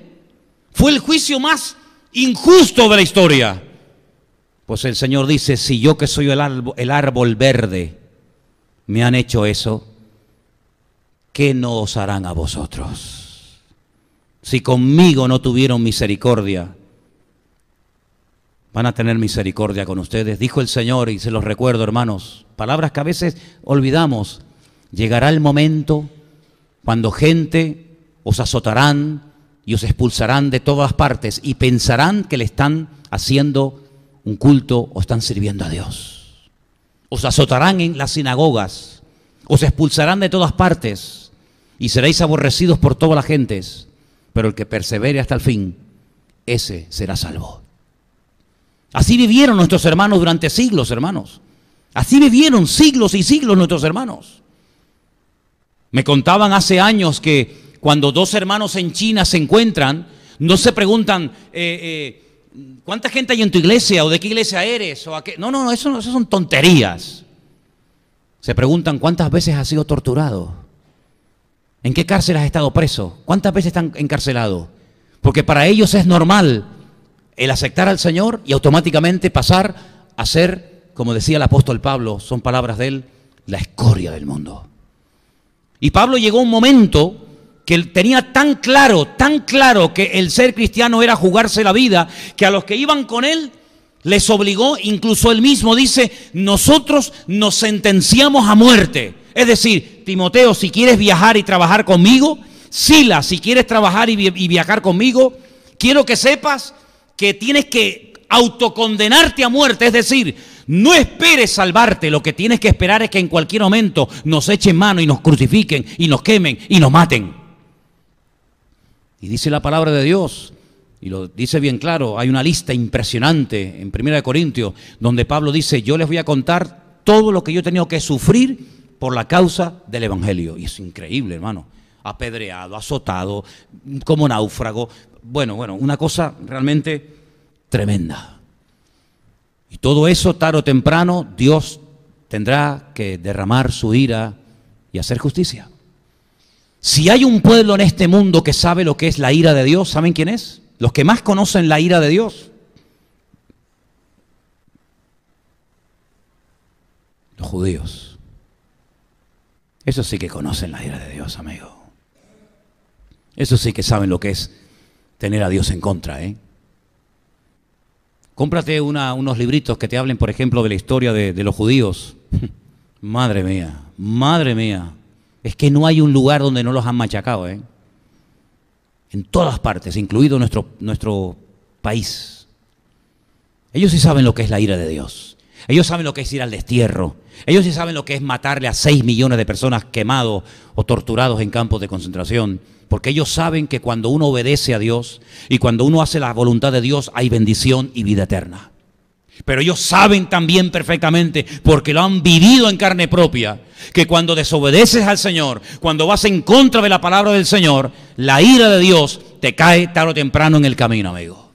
B: Fue el juicio más injusto de la historia. Pues el Señor dice, si yo que soy el árbol verde, me han hecho eso, ¿qué no os harán a vosotros? Si conmigo no tuvieron misericordia, van a tener misericordia con ustedes. Dijo el Señor, y se los recuerdo, hermanos, palabras que a veces olvidamos. Llegará el momento cuando gente os azotarán y os expulsarán de todas partes y pensarán que le están haciendo un culto o están sirviendo a Dios. Os azotarán en las sinagogas, os expulsarán de todas partes y seréis aborrecidos por todas las gentes, pero el que persevere hasta el fin, ese será salvo. Así vivieron nuestros hermanos durante siglos, hermanos. Así vivieron siglos y siglos nuestros hermanos. Me contaban hace años que cuando dos hermanos en China se encuentran, no se preguntan ¿cuánta gente hay en tu iglesia? ¿O de qué iglesia eres? ¿O a qué? No, eso son tonterías. Se preguntan ¿cuántas veces has sido torturado? ¿En qué cárcel has estado preso? ¿Cuántas veces están encarcelados? Porque para ellos es normal el aceptar al Señor y automáticamente pasar a ser, como decía el apóstol Pablo, son palabras de él, la escoria del mundo. Y Pablo llegó a un momento que él tenía tan claro que el ser cristiano era jugarse la vida, que a los que iban con él les obligó, incluso él mismo dice, nosotros nos sentenciamos a muerte. Es decir, Timoteo, si quieres viajar y trabajar conmigo, Silas, si quieres trabajar y viajar conmigo, quiero que sepas que tienes que autocondenarte a muerte, es decir, no esperes salvarte, lo que tienes que esperar es que en cualquier momento nos echen mano y nos crucifiquen y nos quemen y nos maten. Y dice la palabra de Dios, y lo dice bien claro, hay una lista impresionante en 1 Corintios, donde Pablo dice, yo les voy a contar todo lo que yo he tenido que sufrir por la causa del Evangelio. Y es increíble, hermano, apedreado, azotado, como náufrago, bueno, una cosa realmente tremenda. Y todo eso, tarde o temprano, Dios tendrá que derramar su ira y hacer justicia. Si hay un pueblo en este mundo que sabe lo que es la ira de Dios, ¿saben quién es? Los que más conocen la ira de Dios. Los judíos. Esos sí que conocen la ira de Dios, amigo. Esos sí que saben lo que es tener a Dios en contra, ¿eh? Cómprate unos libritos que te hablen, por ejemplo, de la historia de los judíos. Madre mía, madre mía. Es que no hay un lugar donde no los han machacado, ¿eh? En todas partes, incluido nuestro país. Ellos sí saben lo que es la ira de Dios. Ellos saben lo que es ir al destierro. Ellos sí saben lo que es matarle a 6 millones de personas quemados o torturados en campos de concentración. Porque ellos saben que cuando uno obedece a Dios y cuando uno hace la voluntad de Dios hay bendición y vida eterna. Pero ellos saben también perfectamente, porque lo han vivido en carne propia, que cuando desobedeces al Señor, cuando vas en contra de la palabra del Señor, la ira de Dios te cae tarde o temprano en el camino, amigo.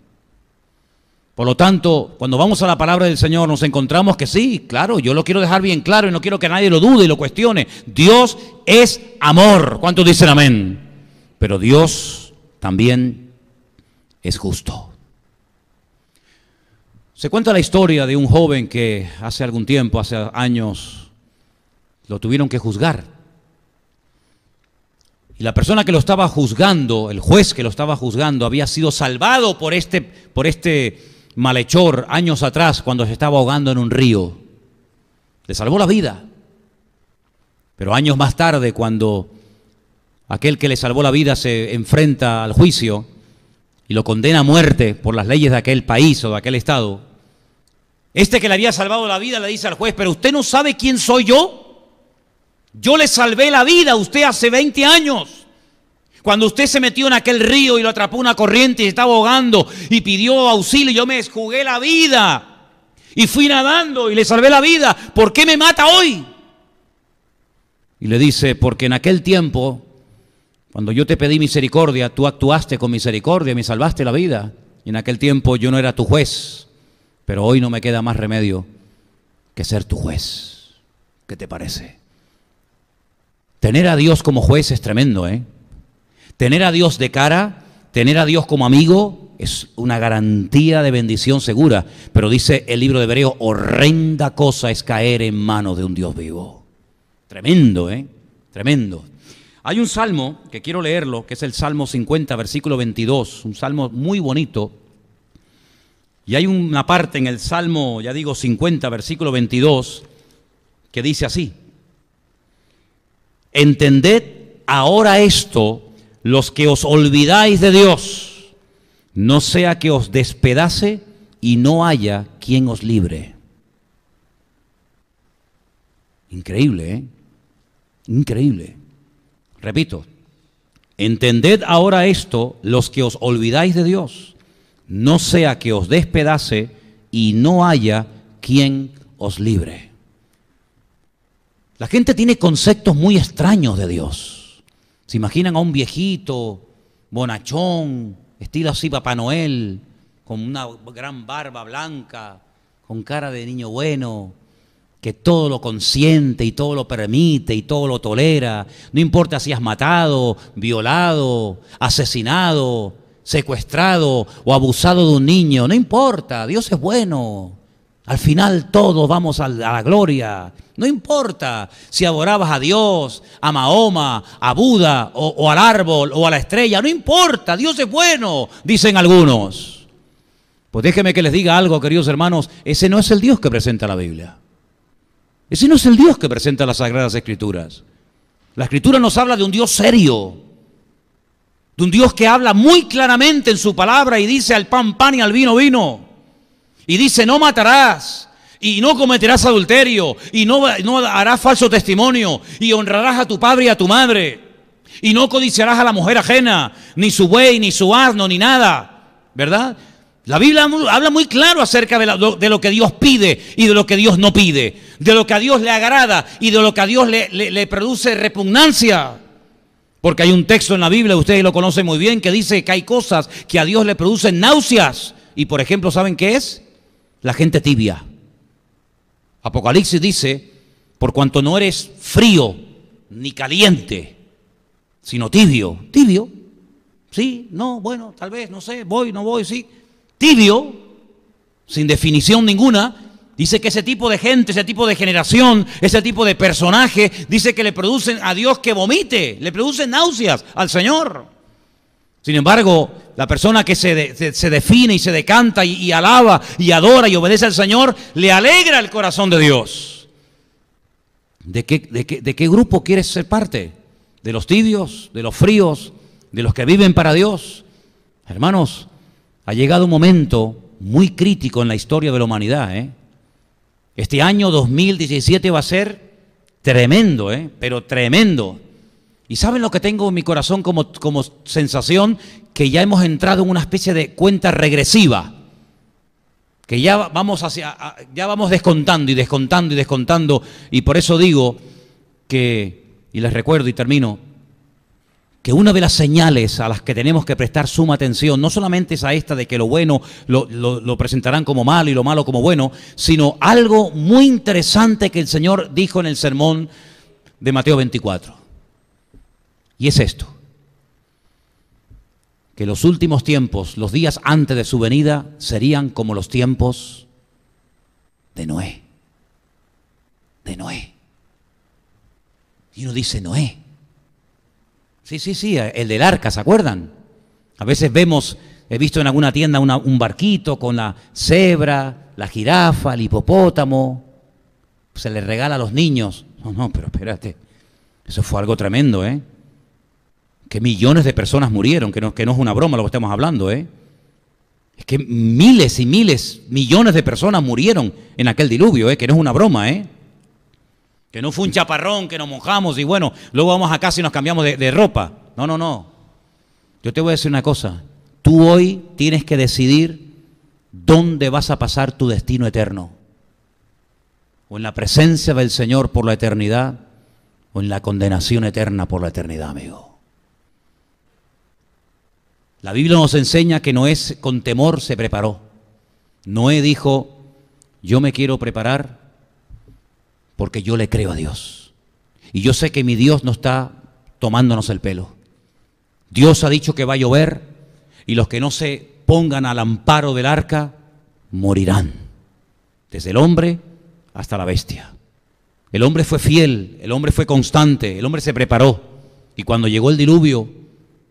B: Por lo tanto, cuando vamos a la palabra del Señor nos encontramos que sí, claro, yo lo quiero dejar bien claro y no quiero que nadie lo dude y lo cuestione. Dios es amor. ¿Cuántos dicen amén? Pero Dios también es justo. Se cuenta la historia de un joven que hace algún tiempo, hace años, lo tuvieron que juzgar. Y la persona que lo estaba juzgando, el juez que lo estaba juzgando, había sido salvado por este malhechor años atrás cuando se estaba ahogando en un río. Le salvó la vida. Pero años más tarde, cuando aquel que le salvó la vida se enfrenta al juicio y lo condena a muerte por las leyes de aquel país o de aquel estado, este que le había salvado la vida le dice al juez, pero usted no sabe quién soy yo. Yo le salvé la vida a usted hace 20 años. Cuando usted se metió en aquel río y lo atrapó una corriente y se estaba ahogando y pidió auxilio, yo me jugué la vida y fui nadando y le salvé la vida. ¿Por qué me mata hoy? Y le dice, porque en aquel tiempo, Cuando yo te pedí misericordia, tú actuaste con misericordia y me salvaste la vida. Y en aquel tiempo yo no era tu juez, pero hoy no me queda más remedio que ser tu juez. ¿Qué te parece? Tener a Dios como juez es tremendo, ¿eh? Tener a Dios de cara, tener a Dios como amigo, es una garantía de bendición segura. Pero dice el libro de Hebreos, horrenda cosa es caer en manos de un Dios vivo. Tremendo, ¿eh? Tremendo. Hay un salmo que quiero leerlo, que es el Salmo 50, versículo 22, un salmo muy bonito. Y hay una parte en el Salmo, ya digo, 50, versículo 22, que dice así: entended ahora esto, los que os olvidáis de Dios, no sea que os despedace y no haya quien os libre. Increíble, ¿eh? Increíble. Repito, entended ahora esto, los que os olvidáis de Dios, no sea que os despedace y no haya quien os libre. La gente tiene conceptos muy extraños de Dios. Se imaginan a un viejito, bonachón, estilo así Papá Noel, con una gran barba blanca, con cara de niño bueno, que todo lo consiente y todo lo permite y todo lo tolera. No importa si has matado, violado, asesinado, secuestrado o abusado de un niño, no importa, Dios es bueno. Al final todos vamos a la gloria. No importa si adorabas a Dios, a Mahoma, a Buda o al árbol o a la estrella, no importa, Dios es bueno, dicen algunos. Pues déjeme que les diga algo, queridos hermanos, ese no es el Dios que presenta la Biblia. Ese no es el Dios que presenta las Sagradas Escrituras. La Escritura nos habla de un Dios serio, de un Dios que habla muy claramente en su palabra y dice al pan, pan y al vino, vino. Y dice, no matarás, y no cometerás adulterio, y no harás falso testimonio, y honrarás a tu padre y a tu madre, y no codiciarás a la mujer ajena, ni su buey, ni su asno, ni nada, ¿verdad? La Biblia habla muy claro acerca de lo que Dios pide y de lo que Dios no pide, de lo que a Dios le agrada y de lo que a Dios le produce repugnancia. Porque hay un texto en la Biblia, ustedes lo conocen muy bien, que dice que hay cosas que a Dios le producen náuseas. Y por ejemplo, ¿saben qué es? La gente tibia. Apocalipsis dice, por cuanto no eres frío ni caliente, sino tibio. Tibio, sí, no, bueno, tal vez, no sé, voy, no voy, sí. Tibio, sin definición ninguna, dice que ese tipo de gente, ese tipo de generación, ese tipo de personaje, dice que le producen a Dios que vomite, le producen náuseas al Señor. Sin embargo, la persona que se define y se decanta y alaba y adora y obedece al Señor, le alegra el corazón de Dios. ¿De qué grupo quieres ser parte? ¿De los tibios, de los fríos, de los que viven para Dios? Hermanos, ha llegado un momento muy crítico en la historia de la humanidad, ¿eh? Este año 2017 va a ser tremendo, pero tremendo. ¿Y saben lo que tengo en mi corazón como sensación? Que ya hemos entrado en una especie de cuenta regresiva. Que ya vamos descontando y descontando y descontando. Y por eso digo que, y les recuerdo y termino, que una de las señales a las que tenemos que prestar suma atención, no solamente es a esta de que lo bueno lo presentarán como malo y lo malo como bueno, sino algo muy interesante que el Señor dijo en el sermón de Mateo 24. Y es esto, que los últimos tiempos, los días antes de su venida, serían como los tiempos de Noé. De Noé. Y uno dice, Noé. Sí, el del arca, ¿se acuerdan? A veces he visto en alguna tienda un barquito con la cebra, la jirafa, el hipopótamo. Se le regala a los niños. No, pero espérate. Eso fue algo tremendo, Que millones de personas murieron, que no es una broma lo que estamos hablando, Es que miles y miles, millones de personas murieron en aquel diluvio, que no es una broma, Que no fue un chaparrón que nos mojamos y bueno, luego vamos a casa y nos cambiamos de ropa. No. Yo te voy a decir una cosa. Tú hoy tienes que decidir dónde vas a pasar tu destino eterno. O en la presencia del Señor por la eternidad, o en la condenación eterna por la eternidad, amigo. La Biblia nos enseña que Noé con temor se preparó. Noé dijo, yo me quiero preparar porque yo le creo a Dios. Y yo sé que mi Dios no está tomándonos el pelo. Dios ha dicho que va a llover y los que no se pongan al amparo del arca morirán. Desde el hombre hasta la bestia. El hombre fue fiel, el hombre fue constante, el hombre se preparó. Y cuando llegó el diluvio,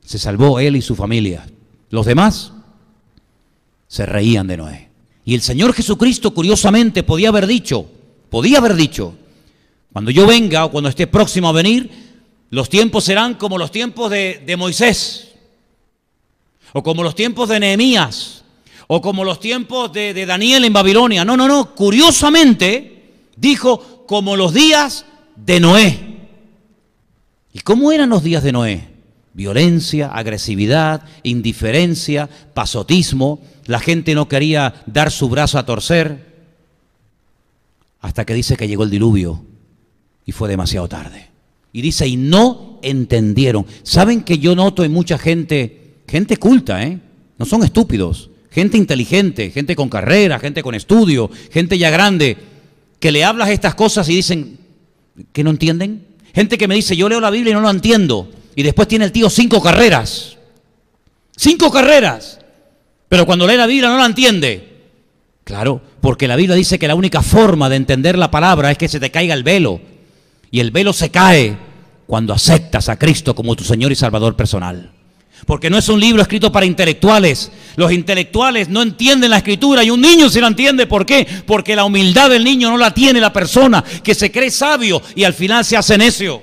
B: se salvó él y su familia. Los demás se reían de Noé. Y el Señor Jesucristo, curiosamente, podía haber dicho, cuando yo venga o cuando esté próximo a venir, los tiempos serán como los tiempos de Moisés, o como los tiempos de Nehemías, o como los tiempos de Daniel en Babilonia. No, curiosamente dijo como los días de Noé. ¿Y cómo eran los días de Noé? Violencia, agresividad, indiferencia, pasotismo. La gente no quería dar su brazo a torcer, hasta que dice que llegó el diluvio y fue demasiado tarde. Y dice, y no entendieron. ¿Saben que yo noto en mucha gente culta, no son estúpidos, gente inteligente, gente con carrera, gente con estudio, gente ya grande, que le hablas estas cosas y dicen que no entienden? Gente que me dice, yo leo la Biblia y no lo entiendo, y después tiene el tío 5 carreras, pero cuando lee la Biblia no la entiende. Claro, porque la Biblia dice que la única forma de entender la palabra es que se te caiga el velo, y el velo se cae cuando aceptas a Cristo como tu Señor y Salvador personal. Porque no es un libro escrito para intelectuales. Los intelectuales no entienden la Escritura y un niño sí la entiende. ¿Por qué? Porque la humildad del niño no la tiene la persona que se cree sabio y al final se hace necio.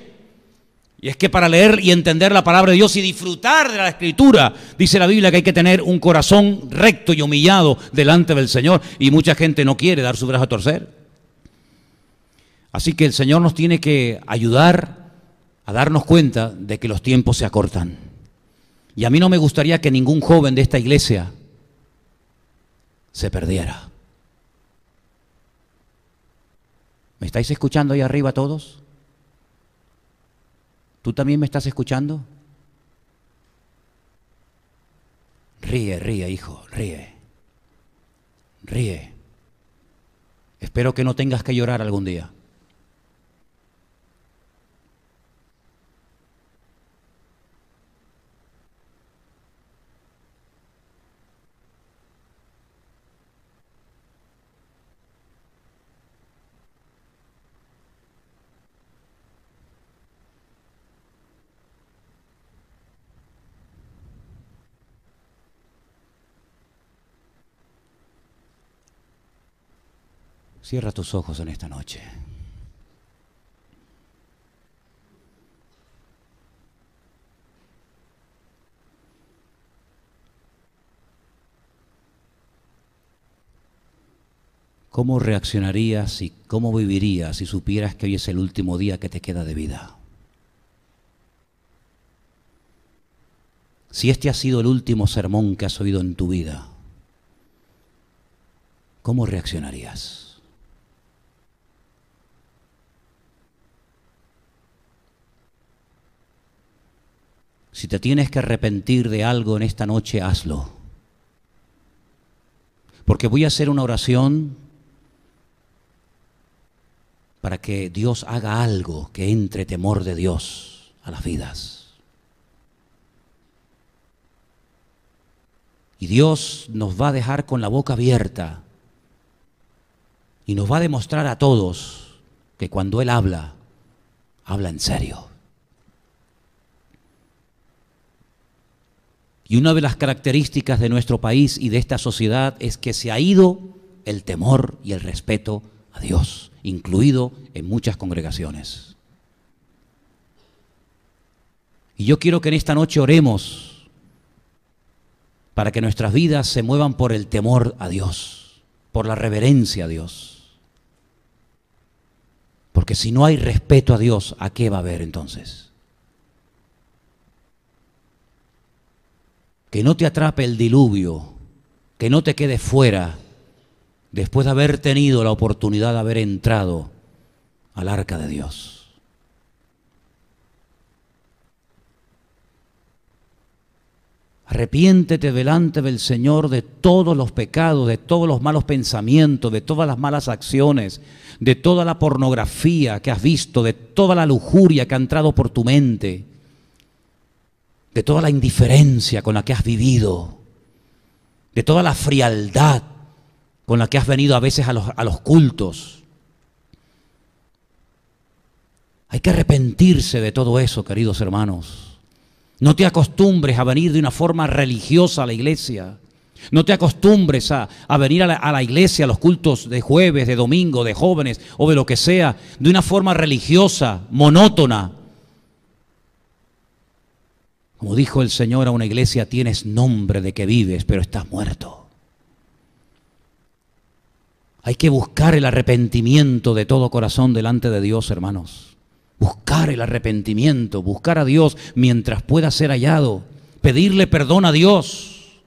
B: Y es que para leer y entender la palabra de Dios y disfrutar de la Escritura, dice la Biblia que hay que tener un corazón recto y humillado delante del Señor. Y mucha gente no quiere dar su brazo a torcer. Así que el Señor nos tiene que ayudar a darnos cuenta de que los tiempos se acortan. Y a mí no me gustaría que ningún joven de esta iglesia se perdiera. ¿Me estáis escuchando ahí arriba todos? ¿Tú también me estás escuchando? Ríe, hijo, ríe. Espero que no tengas que llorar algún día. Cierra tus ojos en esta noche. ¿Cómo reaccionarías y cómo vivirías si supieras que hoy es el último día que te queda de vida? Si este ha sido el último sermón que has oído en tu vida, ¿cómo reaccionarías? Si te tienes que arrepentir de algo en esta noche, hazlo. Porque voy a hacer una oración para que Dios haga algo que entre temor de Dios a las vidas. Y Dios nos va a dejar con la boca abierta y nos va a demostrar a todos que cuando Él habla, habla en serio. Y una de las características de nuestro país y de esta sociedad es que se ha ido el temor y el respeto a Dios, incluido en muchas congregaciones. Y yo quiero que en esta noche oremos para que nuestras vidas se muevan por el temor a Dios, por la reverencia a Dios. Porque si no hay respeto a Dios, ¿a qué va a haber entonces? Que no te atrape el diluvio, que no te quedes fuera después de haber tenido la oportunidad de haber entrado al arca de Dios. Arrepiéntete delante del Señor de todos los pecados, de todos los malos pensamientos, de todas las malas acciones, de toda la pornografía que has visto, de toda la lujuria que ha entrado por tu mente, de toda la indiferencia con la que has vivido, de toda la frialdad con la que has venido a veces a los cultos. Hay que arrepentirse de todo eso, queridos hermanos. No te acostumbres a venir de una forma religiosa a la iglesia. No te acostumbres a venir a la iglesia, a los cultos de jueves, de domingo, de jóvenes o de lo que sea, de una forma religiosa, monótona. Como dijo el Señor a una iglesia, tienes nombre de que vives, pero estás muerto. Hay que buscar el arrepentimiento de todo corazón delante de Dios, hermanos. Buscar el arrepentimiento, buscar a Dios mientras pueda ser hallado, pedirle perdón a Dios,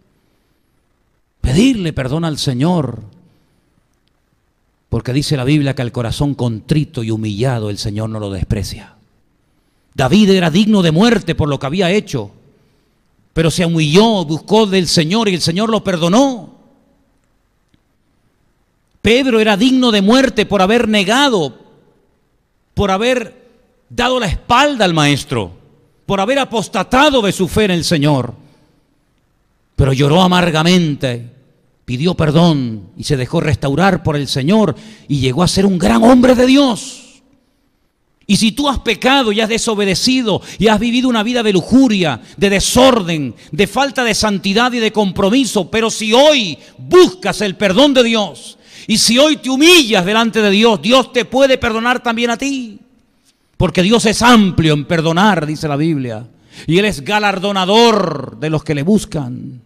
B: pedirle perdón al Señor, porque dice la Biblia que al corazón contrito y humillado el Señor no lo desprecia. David era digno de muerte por lo que había hecho, pero se humilló, buscó del Señor y el Señor lo perdonó. Pedro era digno de muerte por haber negado, por haber dado la espalda al Maestro, por haber apostatado de su fe en el Señor. Pero lloró amargamente, pidió perdón y se dejó restaurar por el Señor y llegó a ser un gran hombre de Dios. Y si tú has pecado y has desobedecido y has vivido una vida de lujuria, de desorden, de falta de santidad y de compromiso, pero si hoy buscas el perdón de Dios y si hoy te humillas delante de Dios, Dios te puede perdonar también a ti. Porque Dios es amplio en perdonar, dice la Biblia. Y Él es galardonador de los que le buscan.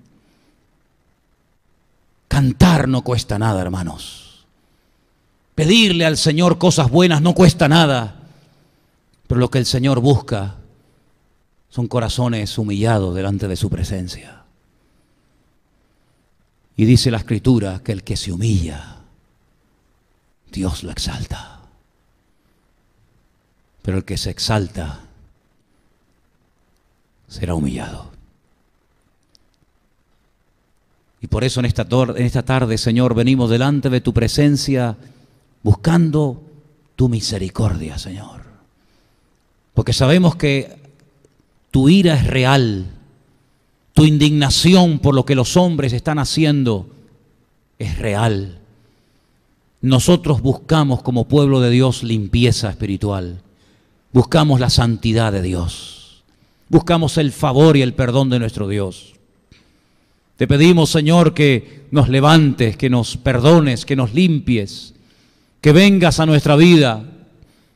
B: Cantar no cuesta nada, hermanos. Pedirle al Señor cosas buenas no cuesta nada. Pero lo que el Señor busca son corazones humillados delante de su presencia. Y dice la Escritura que el que se humilla, Dios lo exalta. Pero el que se exalta será humillado. Y por eso en esta tarde, Señor, venimos delante de tu presencia buscando tu misericordia, Señor. Porque sabemos que tu ira es real, tu indignación por lo que los hombres están haciendo es real. Nosotros buscamos como pueblo de Dios limpieza espiritual. Buscamos la santidad de Dios. Buscamos el favor y el perdón de nuestro Dios. Te pedimos, Señor, que nos levantes, que nos perdones, que nos limpies, que vengas a nuestra vida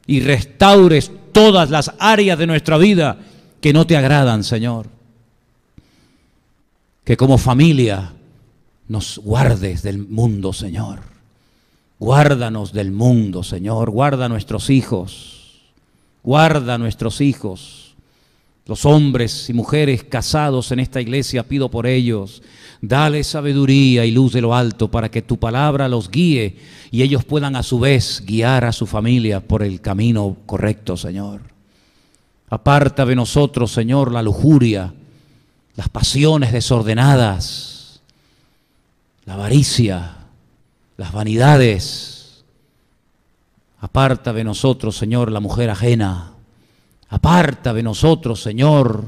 B: y restaures todas las áreas de nuestra vida que no te agradan, Señor. Que como familia nos guardes del mundo, Señor. Guárdanos del mundo, Señor. Guarda a nuestros hijos. Guarda a nuestros hijos, los hombres y mujeres casados en esta iglesia, pido por ellos. Dale sabiduría y luz de lo alto para que tu palabra los guíe y ellos puedan a su vez guiar a su familia por el camino correcto, Señor. Aparta de nosotros, Señor, la lujuria, las pasiones desordenadas, la avaricia, las vanidades. Aparta de nosotros, Señor, la mujer ajena. Aparta de nosotros, Señor,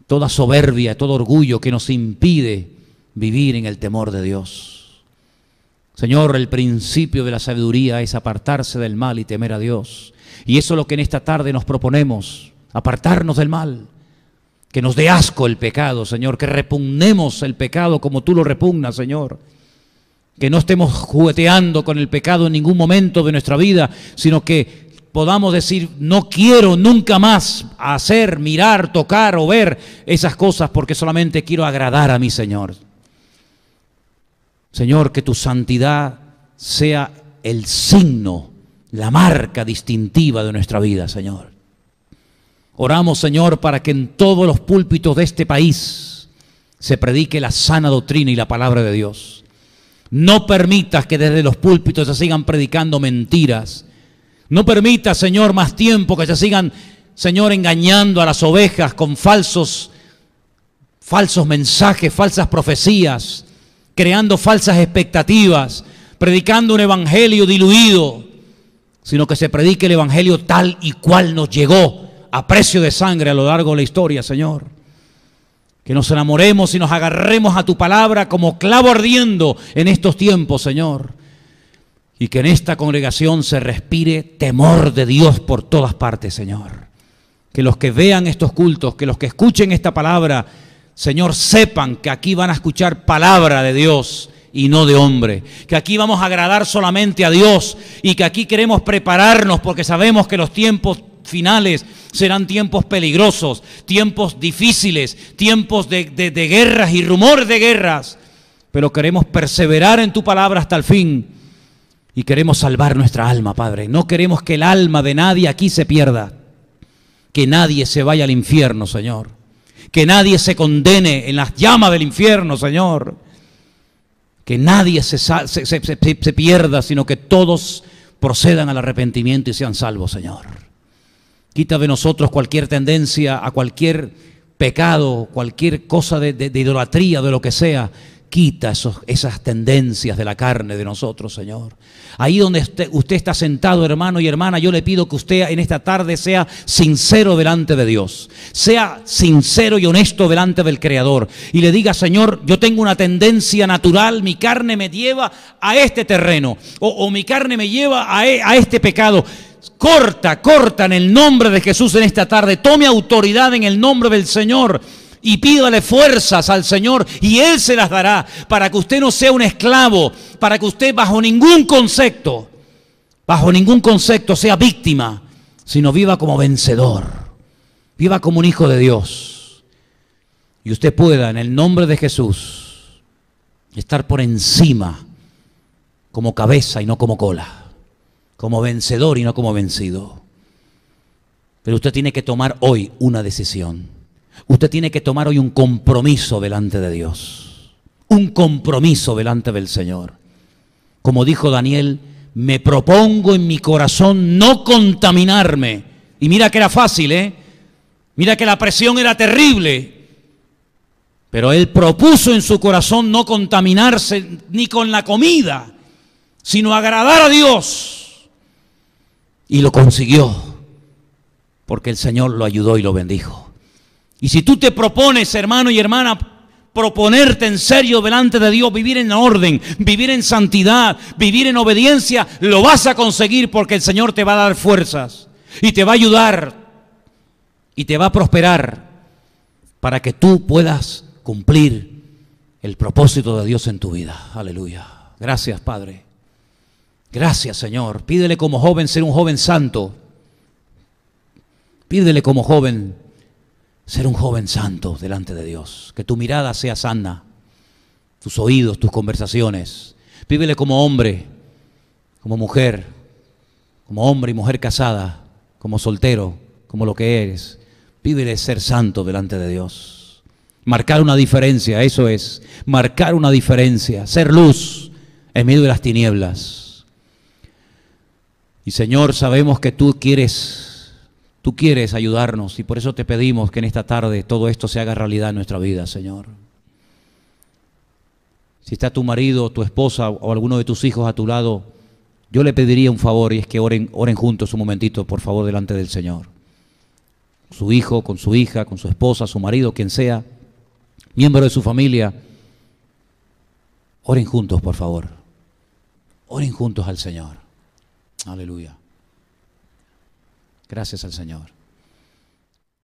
B: toda soberbia, todo orgullo que nos impide vivir en el temor de Dios. Señor, el principio de la sabiduría es apartarse del mal y temer a Dios. Y eso es lo que en esta tarde nos proponemos, apartarnos del mal. Que nos dé asco el pecado, Señor, que repugnemos el pecado como tú lo repugnas, Señor. Que no estemos jugueteando con el pecado en ningún momento de nuestra vida, sino que podamos decir, no quiero nunca más hacer, mirar, tocar o ver esas cosas porque solamente quiero agradar a mi Señor. Señor, que tu santidad sea el signo, la marca distintiva de nuestra vida, Señor. Oramos, Señor, para que en todos los púlpitos de este país se predique la sana doctrina y la palabra de Dios. No permitas que desde los púlpitos se sigan predicando mentiras. No permitas, Señor, más tiempo que se sigan, Señor, engañando a las ovejas con falsos falsos mensajes, falsas profecías, creando falsas expectativas, predicando un evangelio diluido, sino que se predique el evangelio tal y cual nos llegó a precio de sangre a lo largo de la historia, Señor. Que nos enamoremos y nos agarremos a tu palabra como clavo ardiendo en estos tiempos, Señor. Y que en esta congregación se respire temor de Dios por todas partes, Señor. Que los que vean estos cultos, que los que escuchen esta palabra, Señor, sepan que aquí van a escuchar palabra de Dios y no de hombre. Que aquí vamos a agradar solamente a Dios y que aquí queremos prepararnos porque sabemos que los tiempos finales serán tiempos peligrosos, tiempos difíciles, tiempos de guerras y rumores de guerras. Pero queremos perseverar en tu palabra hasta el fin y queremos salvar nuestra alma, Padre. No queremos que el alma de nadie aquí se pierda, que nadie se vaya al infierno, Señor. Que nadie se condene en las llamas del infierno, Señor. Que nadie se pierda, sino que todos procedan al arrepentimiento y sean salvos, Señor. Quita de nosotros cualquier tendencia a cualquier pecado, cualquier cosa de idolatría, de lo que sea. Quita esas tendencias de la carne de nosotros, Señor. Ahí donde usted está sentado, hermano y hermana, yo le pido que usted en esta tarde sea sincero delante de Dios. Sea sincero y honesto delante del Creador. Y le diga, Señor, yo tengo una tendencia natural, mi carne me lleva a este terreno. O mi carne me lleva a este pecado. Corta en el nombre de Jesús en esta tarde. Tome autoridad en el nombre del Señor. Y pídale fuerzas al Señor y Él se las dará para que usted no sea un esclavo, para que usted bajo ningún concepto sea víctima, sino viva como vencedor, viva como un hijo de Dios. Y usted pueda, en el nombre de Jesús, estar por encima como cabeza y no como cola, como vencedor y no como vencido. Pero usted tiene que tomar hoy una decisión. Usted tiene que tomar hoy un compromiso delante de Dios, un compromiso delante del Señor. Como dijo Daniel, me propongo en mi corazón no contaminarme. Y mira que era fácil, mira que la presión era terrible, pero él propuso en su corazón no contaminarse ni con la comida, sino agradar a Dios. Y lo consiguió, porque el Señor lo ayudó y lo bendijo. Y si tú te propones, hermano y hermana, proponerte en serio delante de Dios, vivir en orden, vivir en santidad, vivir en obediencia, lo vas a conseguir porque el Señor te va a dar fuerzas y te va a ayudar y te va a prosperar para que tú puedas cumplir el propósito de Dios en tu vida. Aleluya. Gracias, Padre. Gracias, Señor. Pídele como joven ser un joven santo. Pídele como joven ser un joven santo delante de Dios. Que tu mirada sea sana, tus oídos, tus conversaciones. Pídele como hombre, como mujer, como hombre y mujer casada, como soltero, como lo que eres. Pídele ser santo delante de Dios. Marcar una diferencia, eso es. Marcar una diferencia, ser luz en medio de las tinieblas. Y Señor, sabemos que tú quieres ayudarnos y por eso te pedimos que en esta tarde todo esto se haga realidad en nuestra vida, Señor. Si está tu marido, tu esposa o alguno de tus hijos a tu lado, yo le pediría un favor y es que oren juntos un momentito, por favor, delante del Señor. Su hijo, con su hija, con su esposa, su marido, quien sea, miembro de su familia, oren juntos, por favor. Oren juntos al Señor. Aleluya. Gracias al Señor.